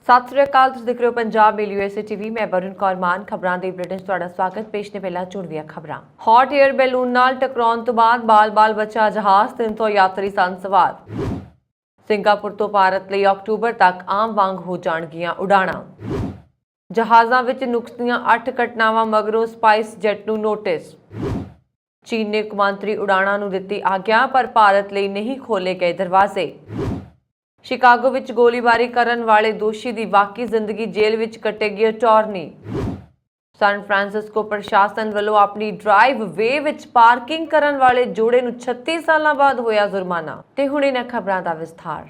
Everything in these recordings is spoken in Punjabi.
ਸਤਿ ਸ੍ਰੀ ਅਕਾਲ। ਤੁਸੀਂ ਦੇਖ ਰਹੇ ਹੋ ਪੰਜਾਬ ਮੇਲ USA TV। ਮੈਂ ਵਰੁਣ ਕੌਰ ਮਾਨ। ਖਬਰਾਂ ਦੇ ਬੁਲੇਟਿਨ 'ਚ ਤੁਹਾਡਾ ਸਵਾਗਤ। ਪੇਸ਼ ਨੇ ਪਹਿਲਾਂ ਚੁਣਵੀਆਂ ਖਬਰਾਂ। ਹੌਟ 에ਅਰ ਬੈਲੂਨ ਨਾਲ ਟਕਰਾਉਣ ਤੋਂ ਬਾਅਦ ਬਾਲ-ਬਾਲ ਬਚਾ ਜਹਾਜ਼, 300 ਯਾਤਰੀ ਸਨ ਸਵਾਰ। ਸਿੰਗਾਪੁਰ ਤੋਂ ਭਾਰਤ ਲਈ ਅਕਤੂਬਰ ਤੱਕ ਆਮ ਵਾਂਗ ਹੋ ਜਾਣਗੀਆਂ ਉਡਾਣਾਂ। ਜਹਾਜ਼ਾਂ ਵਿੱਚ ਨੁਕਸ ਦੀਆਂ 8 ਘਟਨਾਵਾਂ ਮਗਰੋਂ ਸਪਾਈਸ ਜੈਟ ਨੂੰ ਨੋਟਿਸ। ਚੀਨ ਨੇ ਕੌਮਾਂਤਰੀ ਉਡਾਣਾਂ ਨੂੰ ਦਿੱਤੀ ਆਗਿਆ, ਪਰ ਭਾਰਤ ਲਈ ਨਹੀਂ ਖੋਲ੍ਹੇ ਗਏ ਦਰਵਾਜ਼ੇ। ਸ਼ਿਕਾਗੋ ਵਿੱਚ ਗੋਲੀਬਾਰੀ ਕਰਨ ਵਾਲੇ ਦੋਸ਼ੀ ਦੀ ਬਾਕੀ ਜ਼ਿੰਦਗੀ ਜੇਲ੍ਹ ਵਿੱਚ ਕੱਟੇਗੀ ਅਟਾਰਨੀ। ਸੈਨ ਫਰਾਂਸਿਸਕੋ ਪ੍ਰਸ਼ਾਸਨ ਵੱਲੋਂ ਆਪਣੀ ਡਰਾਈਵ ਵੇ ਵਿੱਚ ਪਾਰਕਿੰਗ ਕਰਨ ਵਾਲੇ ਜੋੜੇ ਨੂੰ 36 ਸਾਲਾਂ ਬਾਅਦ ਹੋਇਆ ਜੁਰਮਾਨਾ। ਤੇ ਹੁਣ ਇਹਨਾਂ ਖਬਰਾਂ ਦਾ ਵਿਸਥਾਰ।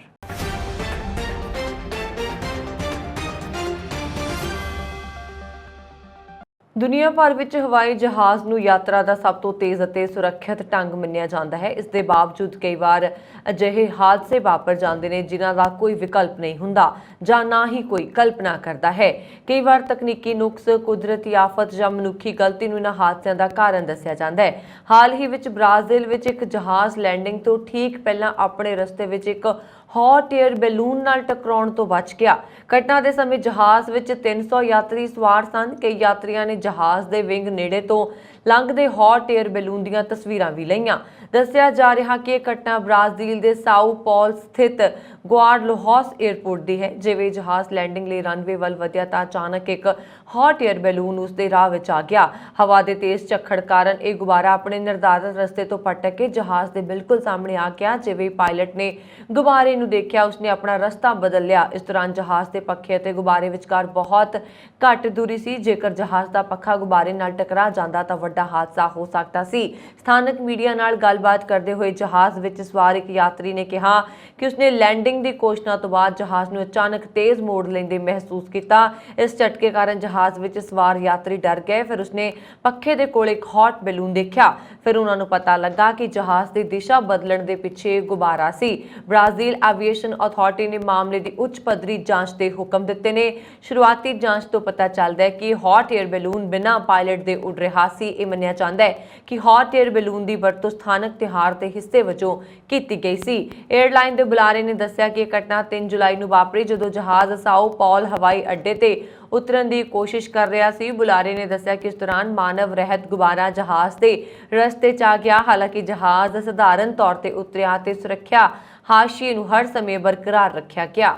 ਦੁਨੀਆ ਭਰ ਵਿੱਚ ਹਵਾਈ ਜਹਾਜ਼ ਨੂੰ ਯਾਤਰਾ ਦਾ ਸਭ ਤੋਂ ਤੇਜ਼ ਅਤੇ ਸੁਰੱਖਿਅਤ ਢੰਗ ਮੰਨਿਆ ਜਾਂਦਾ ਹੈ। ਇਸ ਦੇ ਬਾਵਜੂਦ ਕਈ ਵਾਰ ਅਜਿਹੇ ਹਾਦਸੇ ਵਾਪਰ ਜਾਂਦੇ ਨੇ ਜਿਨ੍ਹਾਂ ਦਾ ਕੋਈ ਵਿਕਲਪ ਨਹੀਂ ਹੁੰਦਾ ਜਾਂ ਨਾ ਹੀ ਕੋਈ ਕਲਪਨਾ ਕਰਦਾ ਹੈ। ਕਈ ਵਾਰ ਤਕਨੀਕੀ ਨੁਕਸ, ਕੁਦਰਤੀ ਆਫਤ ਜਾਂ ਮਨੁੱਖੀ ਗਲਤੀ ਨੂੰ ਇਹਨਾਂ ਹਾਦਸਿਆਂ ਦਾ ਕਾਰਨ ਦੱਸਿਆ ਜਾਂਦਾ ਹੈ। ਹਾਲ ਹੀ ਵਿੱਚ ਬ੍ਰਾਜ਼ੀਲ ਵਿੱਚ ਇੱਕ ਜਹਾਜ਼ ਲੈਂਡਿੰਗ ਤੋਂ ਠੀਕ ਪਹਿਲਾਂ ਆਪਣੇ ਰਸਤੇ ਵਿੱਚ ਇੱਕ ਹੌਟ 에ਅਰ ਬੈਲੂਨ ਨਾਲ ਟਕਰਾਉਣ ਤੋਂ ਬਚ ਗਿਆ। ਘਟਨਾ ਦੇ ਸਮੇਂ ਜਹਾਜ਼ ਵਿੱਚ 300 ਯਾਤਰੀ ਸਵਾਰ ਸਨ। ਕਈ ਯਾਤਰੀਆਂ ਨੇ ਜਹਾਜ਼ ਦੇ ਵਿੰਗ ਨੇੜੇ ਤੋਂ ਲੰਘਦੇ ਹੌਟ 에ਅਰ ਬੈਲੂਨ ਦੀਆਂ ਤਸਵੀਰਾਂ ਵੀ ਲਈਆਂ। ਦੱਸਿਆ ਜਾ ਰਿਹਾ ਕਿ ਇਹ ਘਟਨਾ ਬ੍ਰਾਜ਼ੀਲ ਦੇ ਸਾਓ ਪੌਲ ਸਥਿਤ ਗੁਆਡਲੋਹਸ 에ਅਰਪੋਰਟ ਦੀ ਹੈ। ਜਿਵੇਂ ਜਹਾਜ਼ ਲੈਂਡਿੰਗ ਲਈ ਰਨਵੇ ਵੱਲ ਵਧਿਆ ਤਾਂ ਅਚਾਨਕ ਇੱਕ ਹੌਟ 에ਅਰ ਬੈਲੂਨ ਉਸ ਦੇ ਰਾਹ ਵਿੱਚ ਆ ਗਿਆ। ਹਵਾ ਦੇ ਤੇਜ਼ ਝੱਖੜ ਕਾਰਨ ਇਹ ਗੁਬਾਰਾ ਆਪਣੇ ਨਿਰਧਾਰਤ ਰਸਤੇ ਤੋਂ ਭਟਕ ਕੇ ਜਹਾਜ਼ ਦੇ ਬਿਲਕੁਲ ਸਾਹਮਣੇ ਆ ਗਿਆ। ਜਿਵੇਂ ਪਾਇਲਟ ਨੇ ਗੁਬਾਰੇ ਨੂੰ ਦੇਖਿਆ, ਉਸਨੇ ਆਪਣਾ ਰਸਤਾ ਬਦਲ ਲਿਆ। ਇਸ ਦੌਰਾਨ ਜਹਾਜ਼ ਦੇ ਪੱਖੇ ਅਤੇ ਗੁਬਾਰੇ ਵਿਚਕਾਰ ਬਹੁਤ ਘੱਟ ਦੂਰੀ ਸੀ। ਜੇਕਰ ਜਹਾਜ਼ ਦਾ ਪੱਖਾ ਗੁਬਾਰੇ ਨਾਲ ਟਕਰਾ ਜਾਂਦਾ ਤਾਂ ਵੱਡਾ ਹਾਦਸਾ ਹੋ ਸਕਦਾ ਸੀ। ਸਥਾਨਕ ਮੀਡੀਆ ਨਾਲ ਗੱਲਬਾਤ ਕਰਦੇ ਹੋਏ ਜਹਾਜ਼ ਵਿੱਚ ਸਵਾਰ ਇੱਕ ਯਾਤਰੀ ਨੇ ਕਿਹਾ ਕਿ ਉਸਨੇ ਲੈਂਡਿੰਗ ਦੀ ਕੋਸ਼ਿਸ਼ ਤੋਂ ਬਾਅਦ ਜਹਾਜ਼ ਨੂੰ ਅਚਾਨਕ ਤੇਜ਼ ਮੋੜ ਲੈਂਦੇ ਮਹਿਸੂਸ ਕੀਤਾ। ਇਸ ਝਟਕੇ ਕਾਰਨ ਜਹਾਜ਼ ਵਿੱਚ ਸਵਾਰ ਯਾਤਰੀ ਡਰ ਗਏ। ਫਿਰ ਉਸਨੇ ਪੱਖੇ ਦੇ ਕੋਲ ਇੱਕ ਹੌਟ ਬੈਲੂਨ ਦੇਖਿਆ। ਫਿਰ ਉਹਨਾਂ ਨੂੰ ਪਤਾ ਲੱਗਾ ਕਿ ਜਹਾਜ਼ ਦੀ ਦਿਸ਼ਾ ਬਦਲਣ ਦੇ ਪਿੱਛੇ ਗੁਬਾਰਾ ਸੀ। ਬ੍ਰਾਜ਼ੀਲ ਐਵੀਏਸ਼ਨ ਅਥਾਰਟੀ ਨੇ ਮਾਮਲੇ ਦੀ ਉੱਚ ਪੱਧਰੀ ਜਾਂਚ ਦੇ ਹੁਕਮ ਦਿੱਤੇ ਨੇ। ਸ਼ੁਰੂਆਤੀ ਜਾਂਚ ਤੋਂ ਪਤਾ ਚੱਲਦਾ ਹੈ ਕਿ ਹੌਟ 에ਅਰ ਬੈਲੂਨ ਬਿਨਾਂ ਪਾਇਲਟ ਦੇ ਉੱਡ ਰਿਹਾ ਸੀ। ਇਹ ਮੰਨਿਆ ਜਾਂਦਾ ਹੈ ਕਿ ਹੌਟ 에ਅਰ ਬੈਲੂਨ ਦੀ ਵਰਤੋਂ ਸਥਾਨਕ ਤਿਉਹਾਰ ਦੇ ਹਿੱਸੇ ਵਜੋਂ ਕੀਤੀ ਗਈ ਸੀ। 에ਅਰਲਾਈਨ ਦੇ ਬੁਲਾਰੇ ਨੇ ਦੱਸਿਆ ਕਿ ਇਹ ਘਟਨਾ 3 ਜੁਲਾਈ ਨੂੰ ਵਾਪਰੀ ਜਦੋਂ ਜਹਾਜ਼ ਸਾਓ ਪੌਲ ਹਵਾਈ ਅੱਡੇ ਤੇ ਉਤਰਨ ਦੀ ਕੋਸ਼ਿਸ਼ ਕਰ ਰਿਹਾ ਸੀ। ਬੁਲਾਰੇ ਨੇ ਦੱਸਿਆ ਕਿ ਇਸ ਦੌਰਾਨ ਮਾਨਵ ਰਹਿਤ ਗੁਬਾਰਾ ਜਹਾਜ਼ ਦੇ ਰਸਤੇ 'ਚ ਆ ਗਿਆ। ਹਾਲਾਂਕਿ ਜਹਾਜ਼ ਸਧਾਰਨ ਤੌਰ ਤੇ ਉਤਰਿਆ ਤੇ ਸੁਰੱਖਿਆ ਹਾਸ਼ੀਏ ਨੂੰ ਹਰ ਸਮੇਂ ਬਰਕਰਾਰ ਰੱਖਿਆ ਗਿਆ।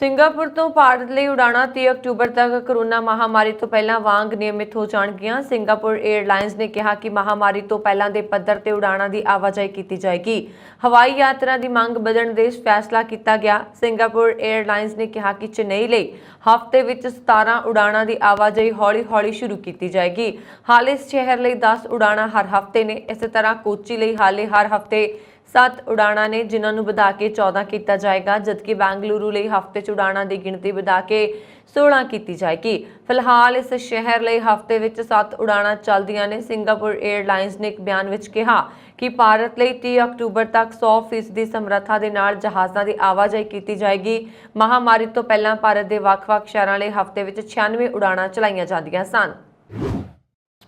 ਸਿੰਗਾਪੁਰ ਤੋਂ ਭਾਰਤ ਲਈ ਉਡਾਣਾਂ 30 ਅਕਤੂਬਰ ਤੱਕ ਕੋਰੋਨਾ ਮਹਾਮਾਰੀ ਤੋਂ ਪਹਿਲਾਂ ਵਾਂਗ ਨਿਯਮਿਤ ਹੋ ਜਾਣਗੀਆਂ। ਸਿੰਗਾਪੁਰ 에ਅਰਲਾਈਨਸ ਨੇ ਕਿਹਾ ਕਿ ਮਹਾਮਾਰੀ ਤੋਂ ਪਹਿਲਾਂ ਦੇ ਪੱਧਰ ਤੇ ਉਡਾਣਾਂ ਦੀ ਆਵਾਜਾਈ ਕੀਤੀ ਜਾਏਗੀ। ਹਵਾਈ ਯਾਤਰਾ ਦੀ ਮੰਗ ਵਧਣ ਦੇ ਫੈਸਲਾ ਕੀਤਾ ਗਿਆ। ਸਿੰਗਾਪੁਰ 에ਅਰਲਾਈਨਸ ਨੇ ਕਿਹਾ ਕਿ ਚੇਨਈ ਲਈ ਹਫ਼ਤੇ ਵਿੱਚ 17 ਉਡਾਣਾਂ ਦੀ ਆਵਾਜਾਈ ਹੌਲੀ-ਹੌਲੀ ਸ਼ੁਰੂ ਕੀਤੀ ਜਾਏਗੀ। ਹਾਲੇ ਇਸ ਸ਼ਹਿਰ ਲਈ 10 ਉਡਾਣਾਂ ਹਰ ਹਫ਼ਤੇ ਨੇ। ਇਸੇ ਤਰ੍ਹਾਂ ਕੋਚੀ ਲਈ ਹਾਲੇ ਹਰ ਹਫ਼ਤੇ 7 ਉਡਾਣਾਂ ਨੇ, ਜਿਨ੍ਹਾਂ ਨੂੰ ਵਧਾ ਕੇ 14 ਕੀਤਾ ਜਾਏਗਾ, ਜਦਕਿ ਬੈਂਗਲੁਰੂ ਲਈ ਹਫ਼ਤੇ 'ਚ ਉਡਾਣਾਂ ਦੀ ਗਿਣਤੀ ਵਧਾ ਕੇ 16 ਕੀਤੀ ਜਾਏਗੀ। ਫਿਲਹਾਲ ਇਸ ਸ਼ਹਿਰ ਲਈ ਹਫ਼ਤੇ ਵਿੱਚ 7 ਉਡਾਣਾਂ ਚੱਲਦੀਆਂ ਨੇ। ਸਿੰਗਾਪੁਰ 에ਅਰਲਾਈਨਸ ਨੇ ਇੱਕ ਬਿਆਨ ਵਿੱਚ ਕਿਹਾ ਕਿ ਭਾਰਤ ਲਈ 30 ਅਕਤੂਬਰ ਤੱਕ 100% ਦੀ ਸਮਰੱਥਾ ਦੇ ਨਾਲ ਜਹਾਜ਼ਾਂ ਦੀ ਆਵਾਜਾਈ ਕੀਤੀ ਜਾਏਗੀ। ਮਹਾਮਾਰੀ ਤੋਂ ਪਹਿਲਾਂ ਭਾਰਤ ਦੇ ਵੱਖ-ਵੱਖ ਸ਼ਹਿਰਾਂ ਲਈ ਹਫ਼ਤੇ ਵਿੱਚ 96 ਉਡਾਣਾਂ ਚਲਾਈਆਂ ਜਾਂਦੀਆਂ ਸਨ।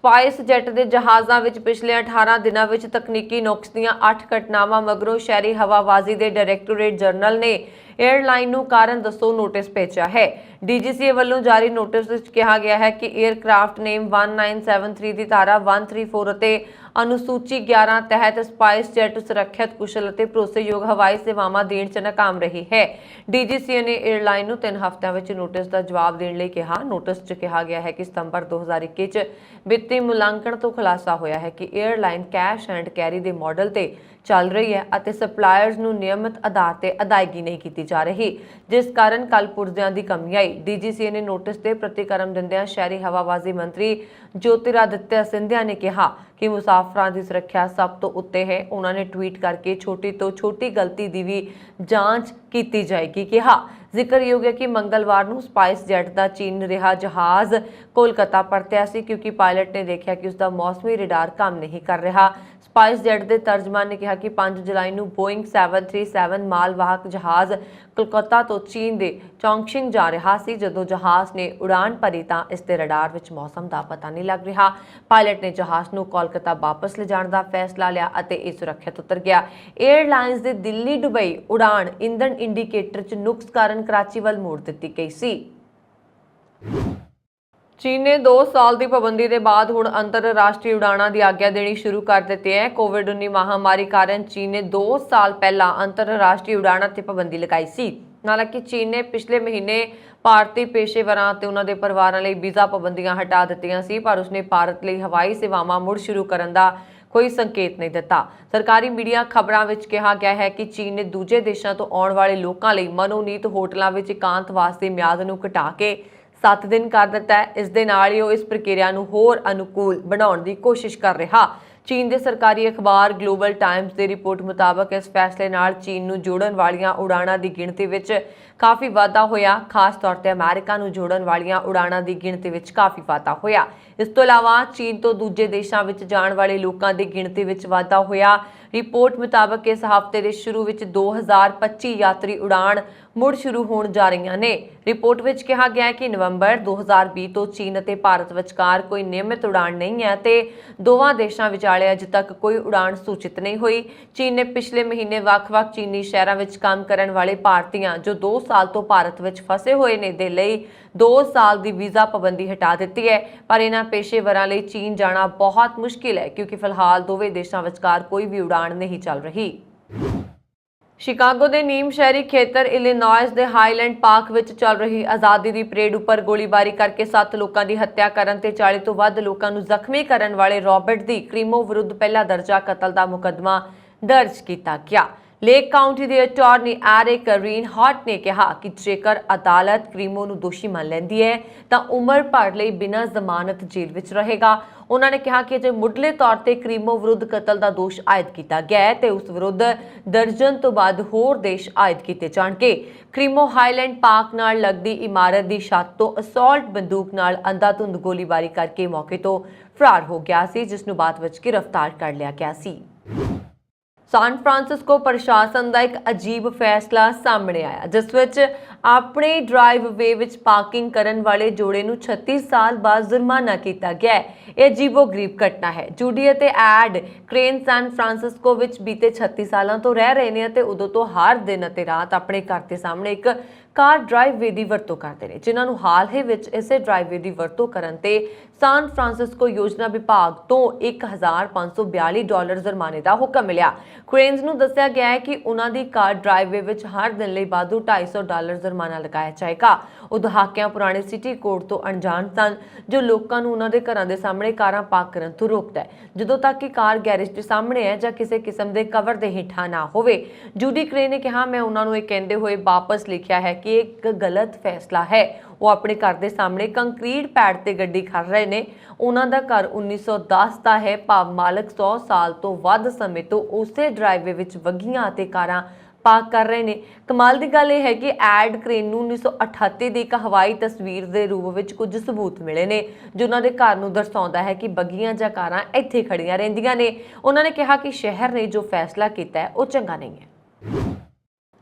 ਸਪਾਈਸ ਜੈਟ ਦੇ ਜਹਾਜ਼ਾਂ ਵਿੱਚ ਪਿਛਲੇ 18 ਦਿਨਾਂ ਵਿੱਚ ਤਕਨੀਕੀ ਨੁਕਸ ਦੀਆਂ 8 ਘਟਨਾਵਾਂ ਮਗਰੋਂ ਸ਼ਹਿਰੀ ਹਵਾਬਾਜ਼ੀ ਦੇ ਡਾਇਰੈਕਟੋਰੇਟ ਜਨਰਲ ਨੇ 에ਅਰਲਾਈਨ ਨੂੰ ਕਾਰਨ ਦੱਸੋ ਨੋਟਿਸ ਭੇਜਿਆ ਹੈ। DGCA ਵੱਲੋਂ ਜਾਰੀ ਨੋਟਿਸ ਵਿੱਚ ਕਿਹਾ ਗਿਆ ਹੈ ਕਿ 에ਅਰਕ੍ਰਾਫਟ ਨੇਮ 1973 ਦੀ ਧਾਰਾ 134 ਅਤੇ ਅਨੁਸੂਚੀ 11 ਤਹਿਤ ਸਪਾਈਸ ਜੈਟ ਸੁਰੱਖਿਅਤ, ਕੁਸ਼ਲ ਅਤੇ ਭਰੋਸੇਯੋਗ ਹਵਾਈ ਸੇਵਾਵਾਂ ਦੇਣ 'ਚ ਨਾਕਾਮ ਰਹੀ ਹੈ। DGCA ਨੇ 에ਅਰਲਾਈਨ ਨੂੰ 3 ਹਫ਼ਤਿਆਂ ਵਿੱਚ ਨੋਟਿਸ ਦਾ ਜਵਾਬ ਦੇਣ ਲਈ ਕਿਹਾ। ਨੋਟਿਸ 'ਚ ਕਿਹਾ ਗਿਆ ਹੈ ਕਿ ਸਤੰਬਰ 2021 'ਚ ਵਿੱਤੀ ਮੁਲਾਂਕਣ ਤੋਂ ਖੁਲਾਸਾ ਹੋਇਆ ਹੈ ਕਿ 에ਅਰਲਾਈਨ ਕੈਸ਼ ਐਂਡ ਕੈਰੀ ਦੇ ਮਾਡਲ ਤੇ ਚੱਲ ਰਹੀ ਹੈ ਅਤੇ ਸਪਲਾਇਰਜ਼ ਨੂੰ ਨਿਯਮਿਤ ਆਧਾਰ ਤੇ ਅਦਾਇਗੀ ਨਹੀਂ ਕੀਤੀ ਜਾ ਰਹੀ, ਜਿਸ ਕਾਰਨ ਕੱਲ ਪੁਰਜ਼ਿਆਂ ਦੀ ਕਮੀ ਆਈ। DGCA ਨੇ ਨੋਟਿਸ ਤੇ ਪ੍ਰਤੀਕਰਮ ਦਿੰਦਿਆਂ ਸ਼ਹਿਰੀ ਹਵਾਬਾਜ਼ੀ ਮੰਤਰੀ ਜੋਤਿਰਾਦਿੱਤਿਆ ਸਿੰਧਿਆ ਨੇ ਕਿਹਾ ਕਿ ਮੁਸਾਫਰਾਂ ਦੀ ਸੁਰੱਖਿਆ ਸਭ ਤੋਂ ਉੱਤੇ ਹੈ। ਉਹਨਾਂ ਨੇ ਟਵੀਟ ਕਰਕੇ ਛੋਟੀ ਤੋਂ ਛੋਟੀ ਗਲਤੀ ਦੀ ਵੀ ਜਾਂਚ ਕੀਤੀ ਜਾਏਗੀ ਕਿਹਾ। ਜ਼ਿਕਰਯੋਗ ਹੈ ਕਿ ਮੰਗਲਵਾਰ ਨੂੰ ਸਪਾਈਸ ਜੈਟ ਦਾ ਚੀਨ ਰਿਹਾ ਜਹਾਜ਼ ਕੋਲਕਾਤਾ ਪਰਤਿਆ ਸੀ ਕਿਉਂਕਿ ਪਾਇਲਟ ਨੇ ਦੇਖਿਆ ਕਿ ਉਸਦਾ ਮੌਸਮੀ ਰਡਾਰ ਕੰਮ ਨਹੀਂ ਕਰ ਰਿਹਾ। SpiceJet ਦੇ ਤਰਜਮਾਨ ਨੇ ਕਿਹਾ ਕਿ 5 ਜੁਲਾਈ ਨੂੰ ਬੋਇੰਗ 737 ਮਾਲਵਾਹਕ ਜਹਾਜ਼ ਕੋਲਕਾਤਾ ਤੋਂ ਚੀਨ ਦੇ ਚੌਂਗਸ਼ਿੰਗ ਜਾ ਰਿਹਾ ਸੀ। ਜਦੋਂ ਜਹਾਜ਼ ਨੇ ਉਡਾਨ ਭਰੀ ਤਾਂ ਇਸ ਦੇ ਰਡਾਰ ਵਿੱਚ ਮੌਸਮ ਦਾ ਪਤਾ ਨਹੀਂ ਲੱਗ ਰਿਹਾ। ਪਾਇਲਟ ਨੇ ਜਹਾਜ਼ ਨੂੰ ਕੋਲਕਾਤਾ ਵਾਪਸ ਲਿਜਾਣ ਦਾ ਫੈਸਲਾ ਲਿਆ ਅਤੇ ਇਹ ਸੁਰੱਖਿਅਤ ਉਤਰ ਗਿਆ। 에ਅਰਲਾਈਨਸ ਦੇ ਦਿੱਲੀ ਦੁਬਈ ਉਡਾਨ ਇੰਧਨ ਇੰਡੀਕੇਟਰ 'ਚ ਨੁਕਸ ਕਾਰਨ ਕਰਾਚੀ ਵੱਲ ਮੋੜ ਦਿੱਤੀ ਗਈ ਸੀ। चीन ने 2 साल की पाबंदी के बाद हुण अंतरराष्ट्रीय उड़ाणों की आग्ञा देनी शुरू कर दी है। कोविड-19 महामारी कारण चीन ने 2 साल पहला अंतरराष्ट्रीय उड़ाणों ते पाबंदी लगाई सी। हालांकि चीन ने पिछले महीने भारतीय पेशेवरां ते उन्हां दे परिवारां लई वीज़ा पाबंदियां हटा दित्तियां सी, पर उसने भारत लई हवाई सेवावां मुड़ शुरू करन दा कोई संकेत नहीं दिता। सरकारी मीडिया खबरां विच कहा गया है कि चीन ने दूजे देशों तो आउण वाले लोकां लई मनोनीत होटलों विच एकांतवास की म्याद नूं घटा के 7 दिन कर दिता है। इस दे नाल ही इस प्रक्रिया नूं होर अनुकूल बनाउण दी कोशिश कर रहा। चीन के सरकारी अखबार ग्लोबल टाइम्स की रिपोर्ट मुताबक इस फैसले नाल चीन नूं जोड़न वालियां उड़ाणां की गिणती विच काफ़ी वाधा होया। खास तौर पर अमेरिका नूं जोड़न वालियां उड़ाणां की गिणती विच काफ़ी वाधा होया। इस तो इलावा चीन तो दूजे देशों विच जाण वाले लोकां की गिणती विच वाधा होया। रिपोर्ट मुताबक इस हफ्ते के शुरू में 2025 यात्री उड़ान मुड़ शुरू होण जा रही ने। रिपोर्ट विच कहा गया है कि नवंबर 2020 तो चीन और भारत विचकार कोई नियमित उड़ान नहीं है ते दोवां देशों विचाले अजे तक कोई उड़ान सूचित नहीं हुई। चीन ने पिछले महीने वख-वख चीनी शहरों में काम करन वाले भारतीयों जो 2 साल तो भारत विच फसे हुए ने दे लई 2 साल की वीज़ा पाबंदी हटा दी है। पर इन्हां पेशेवरां लई चीन जाना बहुत मुश्किल है क्योंकि फिलहाल दोवें देशों विचकार कोई भी उड़ान नहीं चल रही। शिकागो के नीम शहरी खेतर इलिनॉयस के हाईलैंड पार्क विच चल रही आज़ादी की परेड उपर गोलीबारी करके 7 लोगों की हत्या करन ते 40 तो वध लोगों को जख्मी करन वाले रॉबर्ट दी क्रीमो विरुद्ध पहला दर्जा कतल का मुकदमा दर्ज किया गया। लेक काउंटी के अटॉर्नी एरिक रीनहार्ट ने कहा कि जेकर अदालत क्रीमो नूं दोषी मान लैंदी है तो उम्र भर लई बिना जमानत जेल विच रहेगा। उन्होंने कहा कि जो मुढ़ले तौर पर क्रीमो विरुद्ध कतल का दोष आयद किया गया है तो उस विरुद्ध दर्जन तो बाद होर देश आयद किए जाणगे। क्रीमो हाईलैंड पार्क नाल लगदी इमारत की छत तो असॉल्ट बंदूक नाल अंधाधुंध गोलीबारी करके मौके तो फरार हो गया सी, जिसनूं बाद विच गिरफ्तार कर लिया गया सी। सान फ्रांसिस्को प्रशासन का एक अजीब फैसला सामने आया जिस विच अपने ड्राइव वे विच पार्किंग करन वाले जोड़े नूं 36 साल बाद जुर्माना किया गया है। यह अजीबो-गरीब घटना है। जूडी अते एड क्रेन सैन फ्रांसिस्को विच बीते 36 सालों तो रह रहे हैं ते उदों तो हर दिन अते रात अपने घर के सामने एक कार ड्राइववे की वरतों करते हैं, जिन्होंने हाल ही में इसे ड्राइववे की वरतों करन ते सान फ्रांसिस्को योजना विभाग तो $1542 जुर्माने का हुक्म मिला। क्रेन्स नूं दस्सिया गया है कि उन्होंने कार ड्राइववे विच हर दिन लई वाधू $250 जुर्माना लगाया जाएगा। ਉਹ ਦਹਾਕਿਆਂ ਪੁਰਾਣੇ ਸਿਟੀ ਕੋਡ ਤੋਂ ਅਣਜਾਣ ਸਨ ਜੋ ਲੋਕਾਂ ਨੂੰ ਉਹਨਾਂ ਦੇ ਘਰਾਂ ਦੇ ਸਾਹਮਣੇ ਕਾਰਾਂ ਪਾਰਕ ਕਰਨ ਤੋਂ ਰੋਕਦਾ ਹੈ ਜਦੋਂ ਤੱਕ ਕਿ ਕਾਰ ਗੈਰੇਜ ਦੇ ਸਾਹਮਣੇ ਹੈ ਜਾਂ ਕਿਸੇ ਕਿਸਮ ਦੇ ਕਵਰ ਦੇ ਹੇਠਾਂ ਨਾ ਹੋਵੇ। ਜੂਡੀ ਕਰੇ ਨੇ ਕਿਹਾ, ਮੈਂ ਉਹਨਾਂ ਨੂੰ ਇਹ ਕਹਿੰਦੇ ਹੋਏ ਵਾਪਸ ਲਿਖਿਆ ਹੈ ਕਿ ਇਹ ਇੱਕ ਗਲਤ ਫੈਸਲਾ ਹੈ। ਉਹ ਆਪਣੇ ਘਰ ਦੇ ਸਾਹਮਣੇ ਕੰਕਰੀਟ ਪੈਡ ਤੇ ਗੱਡੀ ਖੜ ਰਹੇ ਨੇ। ਉਹਨਾਂ ਦਾ ਘਰ 1910 ਦਾ ਹੈ, ਭਾਵ ਮਾਲਕ 100 ਸਾਲ ਤੋਂ ਵੱਧ ਸਮੇਂ ਤੋਂ ਉਸੇ ਡਰਾਈਵੇ ਵਿੱਚ ਵਗੀਆਂ ਅਤੇ ਕਾਰਾਂ पार्क कर रहे हैं। कमाल की गल यह है कि एड क्रेन नूं 1938 की एक हवाई तस्वीर के रूप में कुछ सबूत मिले ने जो उन्होंने घर नूं दर्शाउंदा है कि बगियां जां कारां इत्थे खड़ियां रहिंदियां ने। उन्होंने कहा कि शहर ने जो फैसला किया है वो चंगा नहीं है।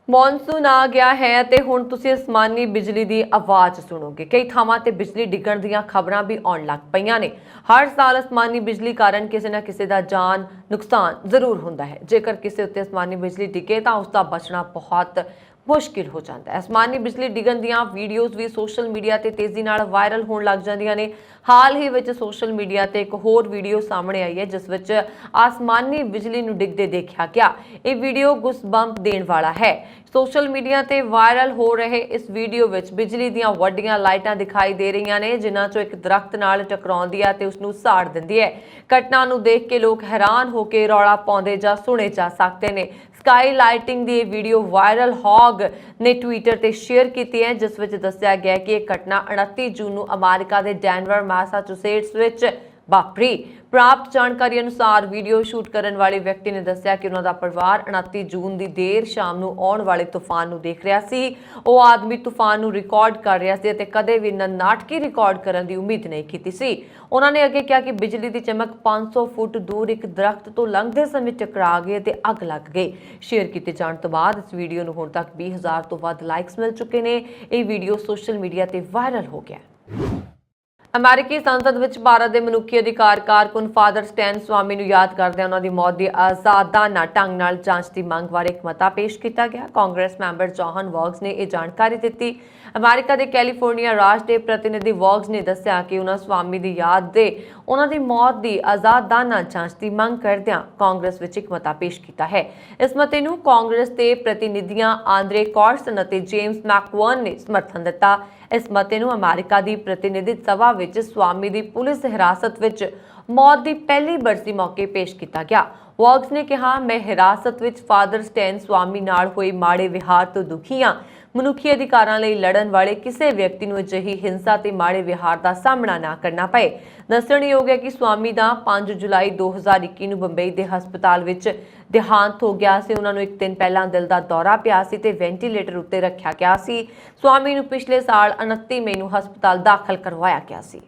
मॉनसून आ गया है तो हुण तुसीं आसमानी बिजली की आवाज़ सुनोगे। कई थावां ते बिजली डिगण दीयां खबरां भी आउण लग पईयां ने। हर साल आसमानी बिजली कारण किसी ना किसी का जान नुकसान जरूर हुंदा है। जेकर किसी उत्ते आसमानी बिजली डिगे तो उसका बचना बहुत मुश्किल हो जाता है। आसमानी बिजली डिगण दीयां वीडियोज़ भी सोशल मीडिया ते तेज़ी नाल वायरल होण लग जांदियां ने। हाल ही विच सोशल मीडिया ते एक होर वीडियो सामने आई है जिस विच आसमानी बिजली नूं डिगदे देखा गया। ये वीडियो गुस्बंप देण वाला है। सोशल मीडिया ते वायरल हो रहे इस वीडियो विच बिजली दीयां वड्डियां लाइटां दिखाई दे रहीआं ने जिन्हां चों एक दरख्त नाल टकराउंदी है ते उसनूं साड़ दिंदी है। घटना नूं देख के लोग हैरान होकर रौला पाउंदे जां सुणे जा सकते ने। स्काई लाइटिंग की वीडियो वायरल हॉग ने ट्विटर पर शेयर की है जिस विच दस्सिया गया कि यह घटना 29 जून नूं अमेरिका के डेनवर मैसाचुसेट्स विच ਵਾਪਰੀ। ਪ੍ਰਾਪਤ ਜਾਣਕਾਰੀ ਅਨੁਸਾਰ ਵੀਡੀਓ ਸ਼ੂਟ ਕਰਨ ਵਾਲੇ ਵਿਅਕਤੀ ਨੇ ਦੱਸਿਆ ਕਿ ਉਹਨਾਂ ਦਾ ਪਰਿਵਾਰ 29 ਜੂਨ ਦੀ ਦੇਰ ਸ਼ਾਮ ਨੂੰ ਆਉਣ ਵਾਲੇ ਤੂਫਾਨ ਨੂੰ ਦੇਖ ਰਿਹਾ ਸੀ। ਉਹ ਆਦਮੀ ਤੂਫਾਨ ਨੂੰ ਰਿਕਾਰਡ ਕਰ ਰਿਹਾ ਸੀ ਅਤੇ ਕਦੇ ਵੀ ਨਾਟਕੀ ਰਿਕਾਰਡ ਕਰਨ ਦੀ ਉਮੀਦ ਨਹੀਂ ਕੀਤੀ ਸੀ। ਉਹਨਾਂ ਨੇ ਅੱਗੇ ਕਿਹਾ ਕਿ ਬਿਜਲੀ ਦੀ ਚਮਕ 500 ਫੁੱਟ ਦੂਰ ਇੱਕ ਦਰਖਤ ਤੋਂ ਲੰਘਦੇ ਸਮੇਂ ਟਕਰਾ ਗਈ ਅਤੇ ਅੱਗ ਲੱਗ ਗਈ। ਸ਼ੇਅਰ ਕੀਤੇ ਜਾਣ ਤੋਂ ਬਾਅਦ ਇਸ ਵੀਡੀਓ ਨੂੰ ਹੁਣ ਤੱਕ 20,000 ਤੋਂ ਵੱਧ ਲਾਈਕਸ ਮਿਲ ਚੁੱਕੇ ਨੇ। ਇਹ ਵੀਡੀਓ ਸੋਸ਼ਲ ਮੀਡੀਆ ਤੇ ਵਾਇਰਲ ਹੋ ਗਿਆ। ਅਮਰੀਕੀ ਸੰਸਦ ਵਿੱਚ ਭਾਰਤ ਦੇ ਮਨੁੱਖੀ ਅਧਿਕਾਰ ਕਾਰਕੁਨ ਫਾਦਰ ਸਟੈਨ ਸਵਾਮੀ ਨੂੰ ਯਾਦ ਕਰਦਿਆਂ ਉਹਨਾਂ ਦੀ ਮੌਤ ਦੀ ਆਜ਼ਾਦਾਨਾ ਢੰਗ ਨਾਲ ਜਾਂਚ ਦੀ ਮੰਗ ਬਾਰੇ ਇੱਕ ਮਤਾ ਪੇਸ਼ ਕੀਤਾ ਗਿਆ। ਕਾਂਗਰਸ ਮੈਂਬਰ ਜੋਹਨ ਵੌਗਸ ਨੇ ਇਹ ਜਾਣਕਾਰੀ ਦਿੱਤੀ। ਅਮਰੀਕਾ ਦੇ ਕੈਲੀਫੋਰਨੀਆ ਰਾਜ ਦੇ ਪ੍ਰਤੀਨਿਧੀ ਵੌਗਸ ਨੇ ਦੱਸਿਆ ਕਿ ਉਹਨਾਂ ਸਵਾਮੀ ਦੀ ਯਾਦ ਦੇ ਉਹਨਾਂ ਦੀ ਮੌਤ ਦੀ ਆਜ਼ਾਦਾਨਾ ਜਾਂਚ ਦੀ ਮੰਗ ਕਰਦਿਆਂ ਕਾਂਗਰਸ ਵਿੱਚ ਇੱਕ ਮਤਾ ਪੇਸ਼ ਕੀਤਾ ਹੈ। ਇਸ ਮਤੇ ਨੂੰ ਕਾਂਗਰਸ ਦੇ ਪ੍ਰਤੀਨਿਧੀਆਂ ਆਂਦਰੇ ਕਾਰਸਨ ਅਤੇ ਜੇਮਸ ਮੈਕਵਰਨ ਨੇ ਸਮਰਥਨ ਦਿੱਤਾ। ਇਸ ਮਤੇ ਨੂੰ ਅਮਰੀਕਾ ਦੀ ਪ੍ਰਤੀਨਿਧੀ ਸਭਾ ਵਿੱਚ ਸਵਾਮੀ ਦੀ ਪੁਲਿਸ ਹਿਰਾਸਤ ਵਿੱਚ ਮੌਤ ਦੀ ਪਹਿਲੀ ਬਰਸੀ ਮੌਕੇ ਪੇਸ਼ ਕੀਤਾ ਗਿਆ। ਵੌਗਸ ਨੇ ਕਿਹਾ, ਮੈਂ ਹਿਰਾਸਤ ਵਿੱਚ ਫਾਦਰ ਸਟੈਨ ਸਵਾਮੀ ਨਾਲ ਹੋਏ ਮਾੜੇ ਵਿਹਾਰ ਤੋਂ ਦੁਖੀ ਹਾਂ। ਮਨੁੱਖੀ ਅਧਿਕਾਰਾਂ ਲਈ ਲੜਨ ਵਾਲੇ ਕਿਸੇ ਵਿਅਕਤੀ ਨੂੰ ਅਜਿਹੀ ਹਿੰਸਾ ਤੇ ਮਾੜੇ ਵਿਹਾਰ ਦਾ ਸਾਹਮਣਾ ਨਾ ਕਰਨਾ ਪਏ। ਦੱਸਣਯੋਗ ਹੈ ਕਿ ਸਵਾਮੀ ਦਾ 5 ਜੁਲਾਈ 2021 ਨੂੰ ਬੰਬਈ ਦੇ ਹਸਪਤਾਲ ਵਿੱਚ ਦੇਹਾਂਤ ਹੋ ਗਿਆ ਸੀ। ਉਹਨਾਂ ਨੂੰ ਇੱਕ ਦਿਨ ਪਹਿਲਾਂ ਦਿਲ ਦਾ ਦੌਰਾ ਪਿਆ ਸੀ ਤੇ ਵੈਂਟੀਲੇਟਰ ਉੱਤੇ ਰੱਖਿਆ ਗਿਆ ਸੀ। ਸਵਾਮੀ ਨੂੰ ਪਿਛਲੇ ਸਾਲ 29 ਮਈ ਨੂੰ ਹਸਪਤਾਲ ਦਾਖਲ ਕਰਵਾਇਆ ਗਿਆ ਸੀ।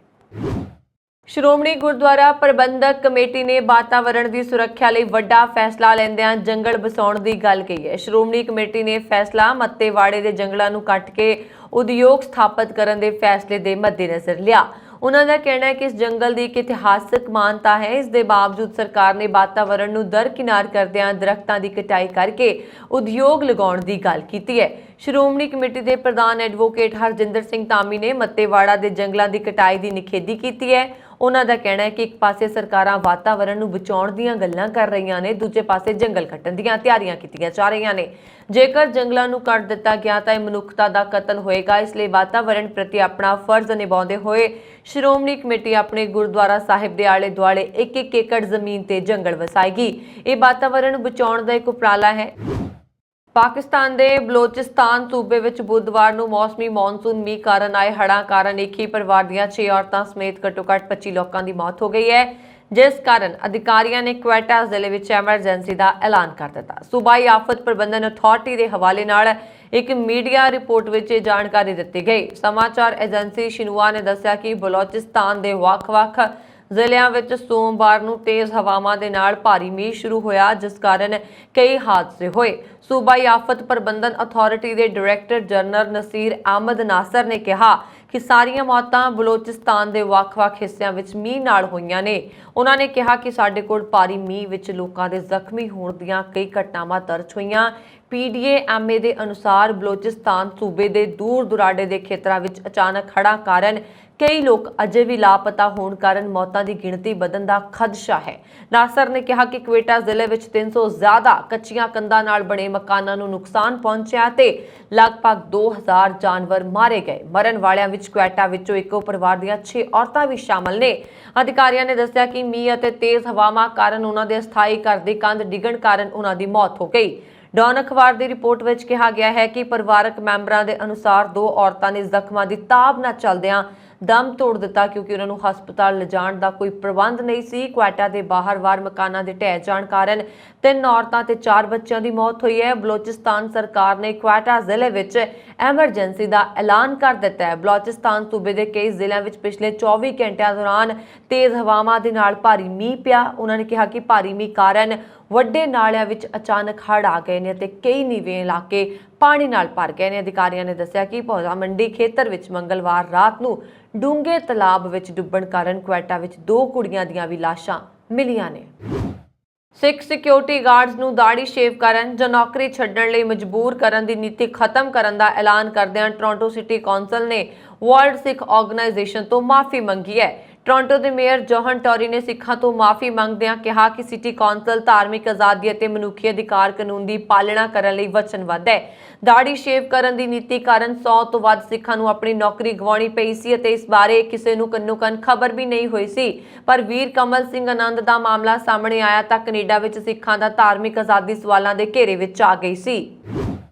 ਸ਼੍ਰੋਮਣੀ ਗੁਰਦੁਆਰਾ ਪ੍ਰਬੰਧਕ ਕਮੇਟੀ ਨੇ ਵਾਤਾਵਰਣ ਦੀ ਸੁਰੱਖਿਆ ਲਈ ਵੱਡਾ ਫੈਸਲਾ ਲੈਂਦਿਆਂ ਜੰਗਲ ਬਸਾਉਣ ਦੀ ਗੱਲ ਕਹੀ ਹੈ। ਸ਼੍ਰੋਮਣੀ ਕਮੇਟੀ ਨੇ ਫੈਸਲਾ ਮੱਤੇਵਾੜੇ ਦੇ ਜੰਗਲਾਂ ਨੂੰ ਕੱਟ ਕੇ ਉਦਯੋਗ ਸਥਾਪਿਤ ਕਰਨ ਦੇ ਫੈਸਲੇ ਦੇ ਮੱਦੇਨਜ਼ਰ ਲਿਆ। ਉਹਨਾਂ ਦਾ ਕਹਿਣਾ ਹੈ ਕਿ ਇਸ ਜੰਗਲ ਦੀ ਇੱਕ ਇਤਿਹਾਸਕ ਮਾਨਤਾ ਹੈ। ਇਸ ਦੇ ਬਾਵਜੂਦ ਸਰਕਾਰ ਨੇ ਵਾਤਾਵਰਣ ਨੂੰ ਦਰਕਿਨਾਰ ਕਰਦਿਆਂ ਦਰਖਤਾਂ ਦੀ ਕਟਾਈ ਕਰਕੇ ਉਦਯੋਗ ਲਗਾਉਣ ਦੀ ਗੱਲ ਕੀਤੀ ਹੈ। ਸ਼੍ਰੋਮਣੀ ਕਮੇਟੀ ਦੇ ਪ੍ਰਧਾਨ ਐਡਵੋਕੇਟ ਹਰਜਿੰਦਰ ਸਿੰਘ ਧਾਮੀ ਨੇ ਮੱਤੇਵਾੜਾ ਦੇ ਜੰਗਲਾਂ ਦੀ ਕਟਾਈ ਦੀ ਨਿਖੇਧੀ ਕੀਤੀ ਹੈ। ਉਹਨਾਂ ਦਾ ਕਹਿਣਾ ਹੈ ਕਿ ਇੱਕ ਪਾਸੇ ਸਰਕਾਰਾਂ ਵਾਤਾਵਰਣ ਨੂੰ ਬਚਾਉਣ ਦੀਆਂ ਗੱਲਾਂ ਕਰ ਰਹੀਆਂ ਨੇ, ਦੂਜੇ ਪਾਸੇ ਜੰਗਲ ਕੱਟਣ ਦੀਆਂ ਤਿਆਰੀਆਂ ਕੀਤੀਆਂ ਜਾ ਰਹੀਆਂ ਨੇ। ਜੇਕਰ ਜੰਗਲਾਂ ਨੂੰ ਕੱਟ ਦਿੱਤਾ ਗਿਆ ਤਾਂ ਇਹ ਮਨੁੱਖਤਾ ਦਾ ਕਤਲ ਹੋਏਗਾ। ਇਸ ਲਈ ਵਾਤਾਵਰਣ ਪ੍ਰਤੀ ਆਪਣਾ ਫਰਜ਼ ਨਿਭਾਉਂਦੇ ਹੋਏ ਸ਼੍ਰੋਮਣੀ ਕਮੇਟੀ ਆਪਣੇ ਗੁਰਦੁਆਰਾ ਸਾਹਿਬ ਦੇ ਆਲੇ ਦੁਆਲੇ 1-1 ਏਕੜ ਜ਼ਮੀਨ ਤੇ ਜੰਗਲ ਵਸਾਏਗੀ। ਇਹ ਵਾਤਾਵਰਣ ਨੂੰ ਬਚਾਉਣ ਦਾ ਇੱਕ ਉਪਰਾਲਾ ਹੈ। ਪਾਕਿਸਤਾਨ ਦੇ ਬਲੋਚਿਸਤਾਨ ਸੂਬੇ ਵਿੱਚ ਬੁੱਧਵਾਰ ਨੂੰ ਮੌਸਮੀ ਮੌਨਸੂਨ ਮੀਂਹ ਕਾਰਨ ਆਏ ਹੜ੍ਹਾਂ ਕਾਰਨ ਇੱਕ ਹੀ ਪਰਿਵਾਰ ਦੀਆਂ 6 ਔਰਤਾਂ ਸਮੇਤ ਘੱਟੋ-ਘੱਟ 25 ਲੋਕਾਂ ਦੀ ਮੌਤ ਹੋ ਗਈ ਹੈ, ਜਿਸ ਕਾਰਨ ਅਧਿਕਾਰੀਆਂ ਨੇ ਕੁਇਟਾ ਜ਼ਿਲ੍ਹੇ ਵਿੱਚ ਐਮਰਜੈਂਸੀ ਦਾ ਐਲਾਨ ਕਰ ਦਿੱਤਾ। ਸੂਬਾਈ ਆਫਤ ਪ੍ਰਬੰਧਨ ਅਥਾਰਟੀ ਦੇ ਹਵਾਲੇ ਨਾਲ ਇੱਕ ਮੀਡੀਆ ਰਿਪੋਰਟ ਵਿੱਚ ਇਹ ਜਾਣਕਾਰੀ ਦਿੱਤੀ ਗਈ। ਸਮਾਚਾਰ ਏਜੰਸੀ ਸ਼ਿਨਵਾ ਨੇ ਦੱਸਿਆ ਕਿ ਬਲੋਚਿਸਤਾਨ ਦੇ ਵੱਖ-ਵੱਖ ਜ਼ਿਲ੍ਹਿਆਂ ਵਿੱਚ ਸੋਮਵਾਰ ਨੂੰ ਤੇਜ਼ ਹਵਾਵਾਂ ਦੇ ਨਾਲ ਭਾਰੀ ਮੀਂਹ ਸ਼ੁਰੂ ਹੋਇਆ, ਜਿਸ ਕਾਰਨ ਕਈ ਹਾਦਸੇ ਹੋਏ। ਸੂਬਾਈ ਆਫਤ ਪ੍ਰਬੰਧਨ ਅਥਾਰਟੀ ਦੇ ਡਾਇਰੈਕਟਰ ਜਨਰਲ ਨਸੀਰ ਅਹਿਮਦ ਨਾਸਰ ਨੇ ਕਿਹਾ ਕਿ ਸਾਰੀਆਂ ਮੌਤਾਂ ਬਲੋਚਿਸਤਾਨ ਦੇ ਵੱਖ-ਵੱਖ ਹਿੱਸਿਆਂ ਵਿੱਚ ਮੀਂਹ ਨਾਲ ਹੋਈਆਂ ਨੇ। ਉਹਨਾਂ ਨੇ ਕਿਹਾ ਕਿ ਸਾਡੇ ਕੋਲ ਭਾਰੀ ਮੀਂਹ ਵਿੱਚ ਲੋਕਾਂ ਦੇ ਜ਼ਖਮੀ ਹੋਣ ਦੀਆਂ ਕਈ ਘਟਨਾਵਾਂ ਦਰਜ ਹੋਈਆਂ। PDAMA ਦੇ ਅਨੁਸਾਰ ਬਲੋਚਿਸਤਾਨ ਸੂਬੇ ਦੇ ਦੂਰ ਦੁਰਾਡੇ ਦੇ ਖੇਤਰਾਂ ਵਿੱਚ ਅਚਾਨਕ ਹੜ੍ਹਾਂ ਕਾਰਨ ਕਈ ਲੋਕ ਅਜੇ ਵੀ ਲਾਪਤਾ ਹੋਣ ਕਾਰਨ ਮੌਤਾਂ ਦੀ ਗਿਣਤੀ ਵਧਣ ਦਾ ਖਦਸ਼ਾ ਹੈ। ਨਾਸਰ ਨੇ ਕਿਹਾ ਕਿ ਕੁਇਟਾ ਜ਼ਿਲ੍ਹੇ ਵਿੱਚ 300 ਜ਼ਿਆਦਾ ਕੱਚੀਆਂ ਕੰਧਾਂ ਨਾਲ ਬਣੇ ਮਕਾਨਾਂ ਨੂੰ ਨੁਕਸਾਨ ਪਹੁੰਚਿਆ ਤੇ ਲਗਭਗ 2000 ਜਾਨਵਰ ਮਾਰੇ ਗਏ। ਮਰਨ ਵਾਲਿਆਂ ਵਿੱਚ ਕੁਇਟਾ ਵਿੱਚੋਂ ਇੱਕੋ ਪਰਿਵਾਰ ਦੀਆਂ 6 ਔਰਤਾਂ ਵੀ ਸ਼ਾਮਲ ਨੇ। ਅਧਿਕਾਰੀਆਂ ਨੇ ਦੱਸਿਆ ਕਿ ਮੀਂਹ ਅਤੇ ਤੇਜ਼ ਹਵਾਵਾਂ ਕਾਰਨ ਉਹਨਾਂ ਦੇ ਅਸਥਾਈ ਘਰ ਦੀ ਕੰਧ ਡਿੱਗਣ ਕਾਰਨ ਉਹਨਾਂ ਦੀ ਮੌਤ ਹੋ ਗਈ। ਡੌਨ ਅਖਬਾਰ ਦੀ ਰਿਪੋਰਟ ਵਿੱਚ ਕਿਹਾ ਗਿਆ ਹੈ ਕਿ ਪਰਿਵਾਰਕ ਮੈਂਬਰਾਂ ਦੇ ਅਨੁਸਾਰ 2 ਔਰਤਾਂ ਨੇ ਜ਼ਖਮਾਂ ਦੀ ਤਾਬ ਨਾਲ ਚੱਲਦਿਆਂ ਦਮ ਤੋੜ ਦਿੱਤਾ ਕਿਉਂਕਿ ਉਹਨਾਂ ਨੂੰ ਹਸਪਤਾਲ ਲਿਜਾਣ ਦਾ ਕੋਈ ਪ੍ਰਬੰਧ ਨਹੀਂ ਸੀ। ਕੁਇਟਾ ਦੇ ਬਾਹਰਵਾਰ ਮਕਾਨਾਂ ਦੇ ਢਹਿ ਜਾਣ ਕਾਰਨ 3 ਔਰਤਾਂ ਤੇ 4 ਬੱਚਿਆਂ ਦੀ ਮੌਤ ਹੋਈ ਹੈ। ਬਲੋਚਿਸਤਾਨ ਸਰਕਾਰ ਨੇ ਕੁਇਟਾ ਜ਼ਿਲ੍ਹੇ ਵਿੱਚ ਐਮਰਜੈਂਸੀ ਦਾ ਐਲਾਨ ਕਰ ਦਿੱਤਾ ਹੈ। ਬਲੋਚਿਸਤਾਨ ਸੂਬੇ ਦੇ ਕਈ ਜ਼ਿਲ੍ਹਿਆਂ ਵਿੱਚ ਪਿਛਲੇ 24 ਘੰਟਿਆਂ ਦੌਰਾਨ ਤੇਜ਼ ਹਵਾਵਾਂ ਦੇ ਨਾਲ ਭਾਰੀ ਮੀਂਹ ਪਿਆ। ਉਹਨਾਂ ਨੇ ਕਿਹਾ ਕਿ ਭਾਰੀ ਮੀਂਹ ਕਾਰਨ ਵੱਡੇ ਨਾਲਿਆਂ ਵਿੱਚ ਅਚਾਨਕ ਹੜ੍ਹ ਆ ਗਏ ਨੇ ਅਤੇ ਕਈ ਨੀਵੇਂ ਇਲਾਕੇ ਪਾਣੀ ਨਾਲ ਭਰ ਗਏ ਨੇ। ਅਧਿਕਾਰੀਆਂ ਨੇ ਦੱਸਿਆ ਕਿ ਭੌਜਾ ਮੰਡੀ ਖੇਤਰ ਵਿੱਚ ਮੰਗਲਵਾਰ ਰਾਤ ਨੂੰ ਡੂੰਘੇ ਤਲਾਬ ਵਿੱਚ ਡੁੱਬਣ ਕਾਰਨ ਕੁਇਟਾ ਵਿੱਚ 2 ਕੁੜੀਆਂ ਦੀਆਂ ਵੀ ਲਾਸ਼ਾਂ ਮਿਲੀਆਂ ਨੇ। ਸਿੱਖ ਸਿਕਿਉਰਿਟੀ ਗਾਰਡਸ ਨੂੰ ਦਾੜੀ ਸ਼ੇਵ ਕਰਨ ਜਾਂ ਨੌਕਰੀ ਛੱਡਣ ਲਈ ਮਜਬੂਰ ਕਰਨ ਦੀ ਨੀਤੀ ਖਤਮ ਕਰਨ ਦਾ ਐਲਾਨ ਕਰਦਿਆਂ ਟੋਰਾਂਟੋ ਸਿਟੀ ਕੌਂਸਲ ਨੇ ਵਰਲਡ ਸਿੱਖ ਆਰਗੇਨਾਈਜੇਸ਼ਨ ਤੋਂ ਮਾਫੀ ਮੰਗੀ ਹੈ। ਟੋਰਾਂਟੋ ਦੇ ਮੇਅਰ ਜੋਹਨ ਟੋਰੀ ਨੇ ਸਿੱਖਾਂ ਤੋਂ ਮਾਫੀ ਮੰਗਦਿਆਂ ਕਿਹਾ ਕਿ ਸਿਟੀ ਕੌਂਸਲ ਧਾਰਮਿਕ ਆਜ਼ਾਦੀ ਅਤੇ ਮਨੁੱਖੀ ਅਧਿਕਾਰ ਕਾਨੂੰਨ ਦੀ ਪਾਲਣਾ ਕਰਨ ਲਈ ਵਚਨਬੱਧ ਹੈ। ਦਾੜੀ ਸ਼ੇਵ ਕਰਨ ਦੀ ਨੀਤੀ ਕਾਰਨ 100 ਤੋਂ ਵੱਧ ਸਿੱਖਾਂ ਨੂੰ ਆਪਣੀ ਨੌਕਰੀ ਗਵਾਉਣੀ ਪਈ ਸੀ ਅਤੇ ਇਸ ਬਾਰੇ ਕਿਸੇ ਨੂੰ ਕੰਨੋ-ਕੰਨ ਖਬਰ ਵੀ ਨਹੀਂ ਹੋਈ ਸੀ। ਪਰ ਵੀਰ ਕਮਲ ਸਿੰਘ ਆਨੰਦ ਦਾ ਮਾਮਲਾ ਸਾਹਮਣੇ ਆਇਆ ਤਾਂ ਕੈਨੇਡਾ ਵਿੱਚ ਸਿੱਖਾਂ ਦਾ ਧਾਰਮਿਕ ਆਜ਼ਾਦੀ ਸਵਾਲਾਂ ਦੇ ਘੇਰੇ ਵਿੱਚ ਆ ਗਈ ਸੀ।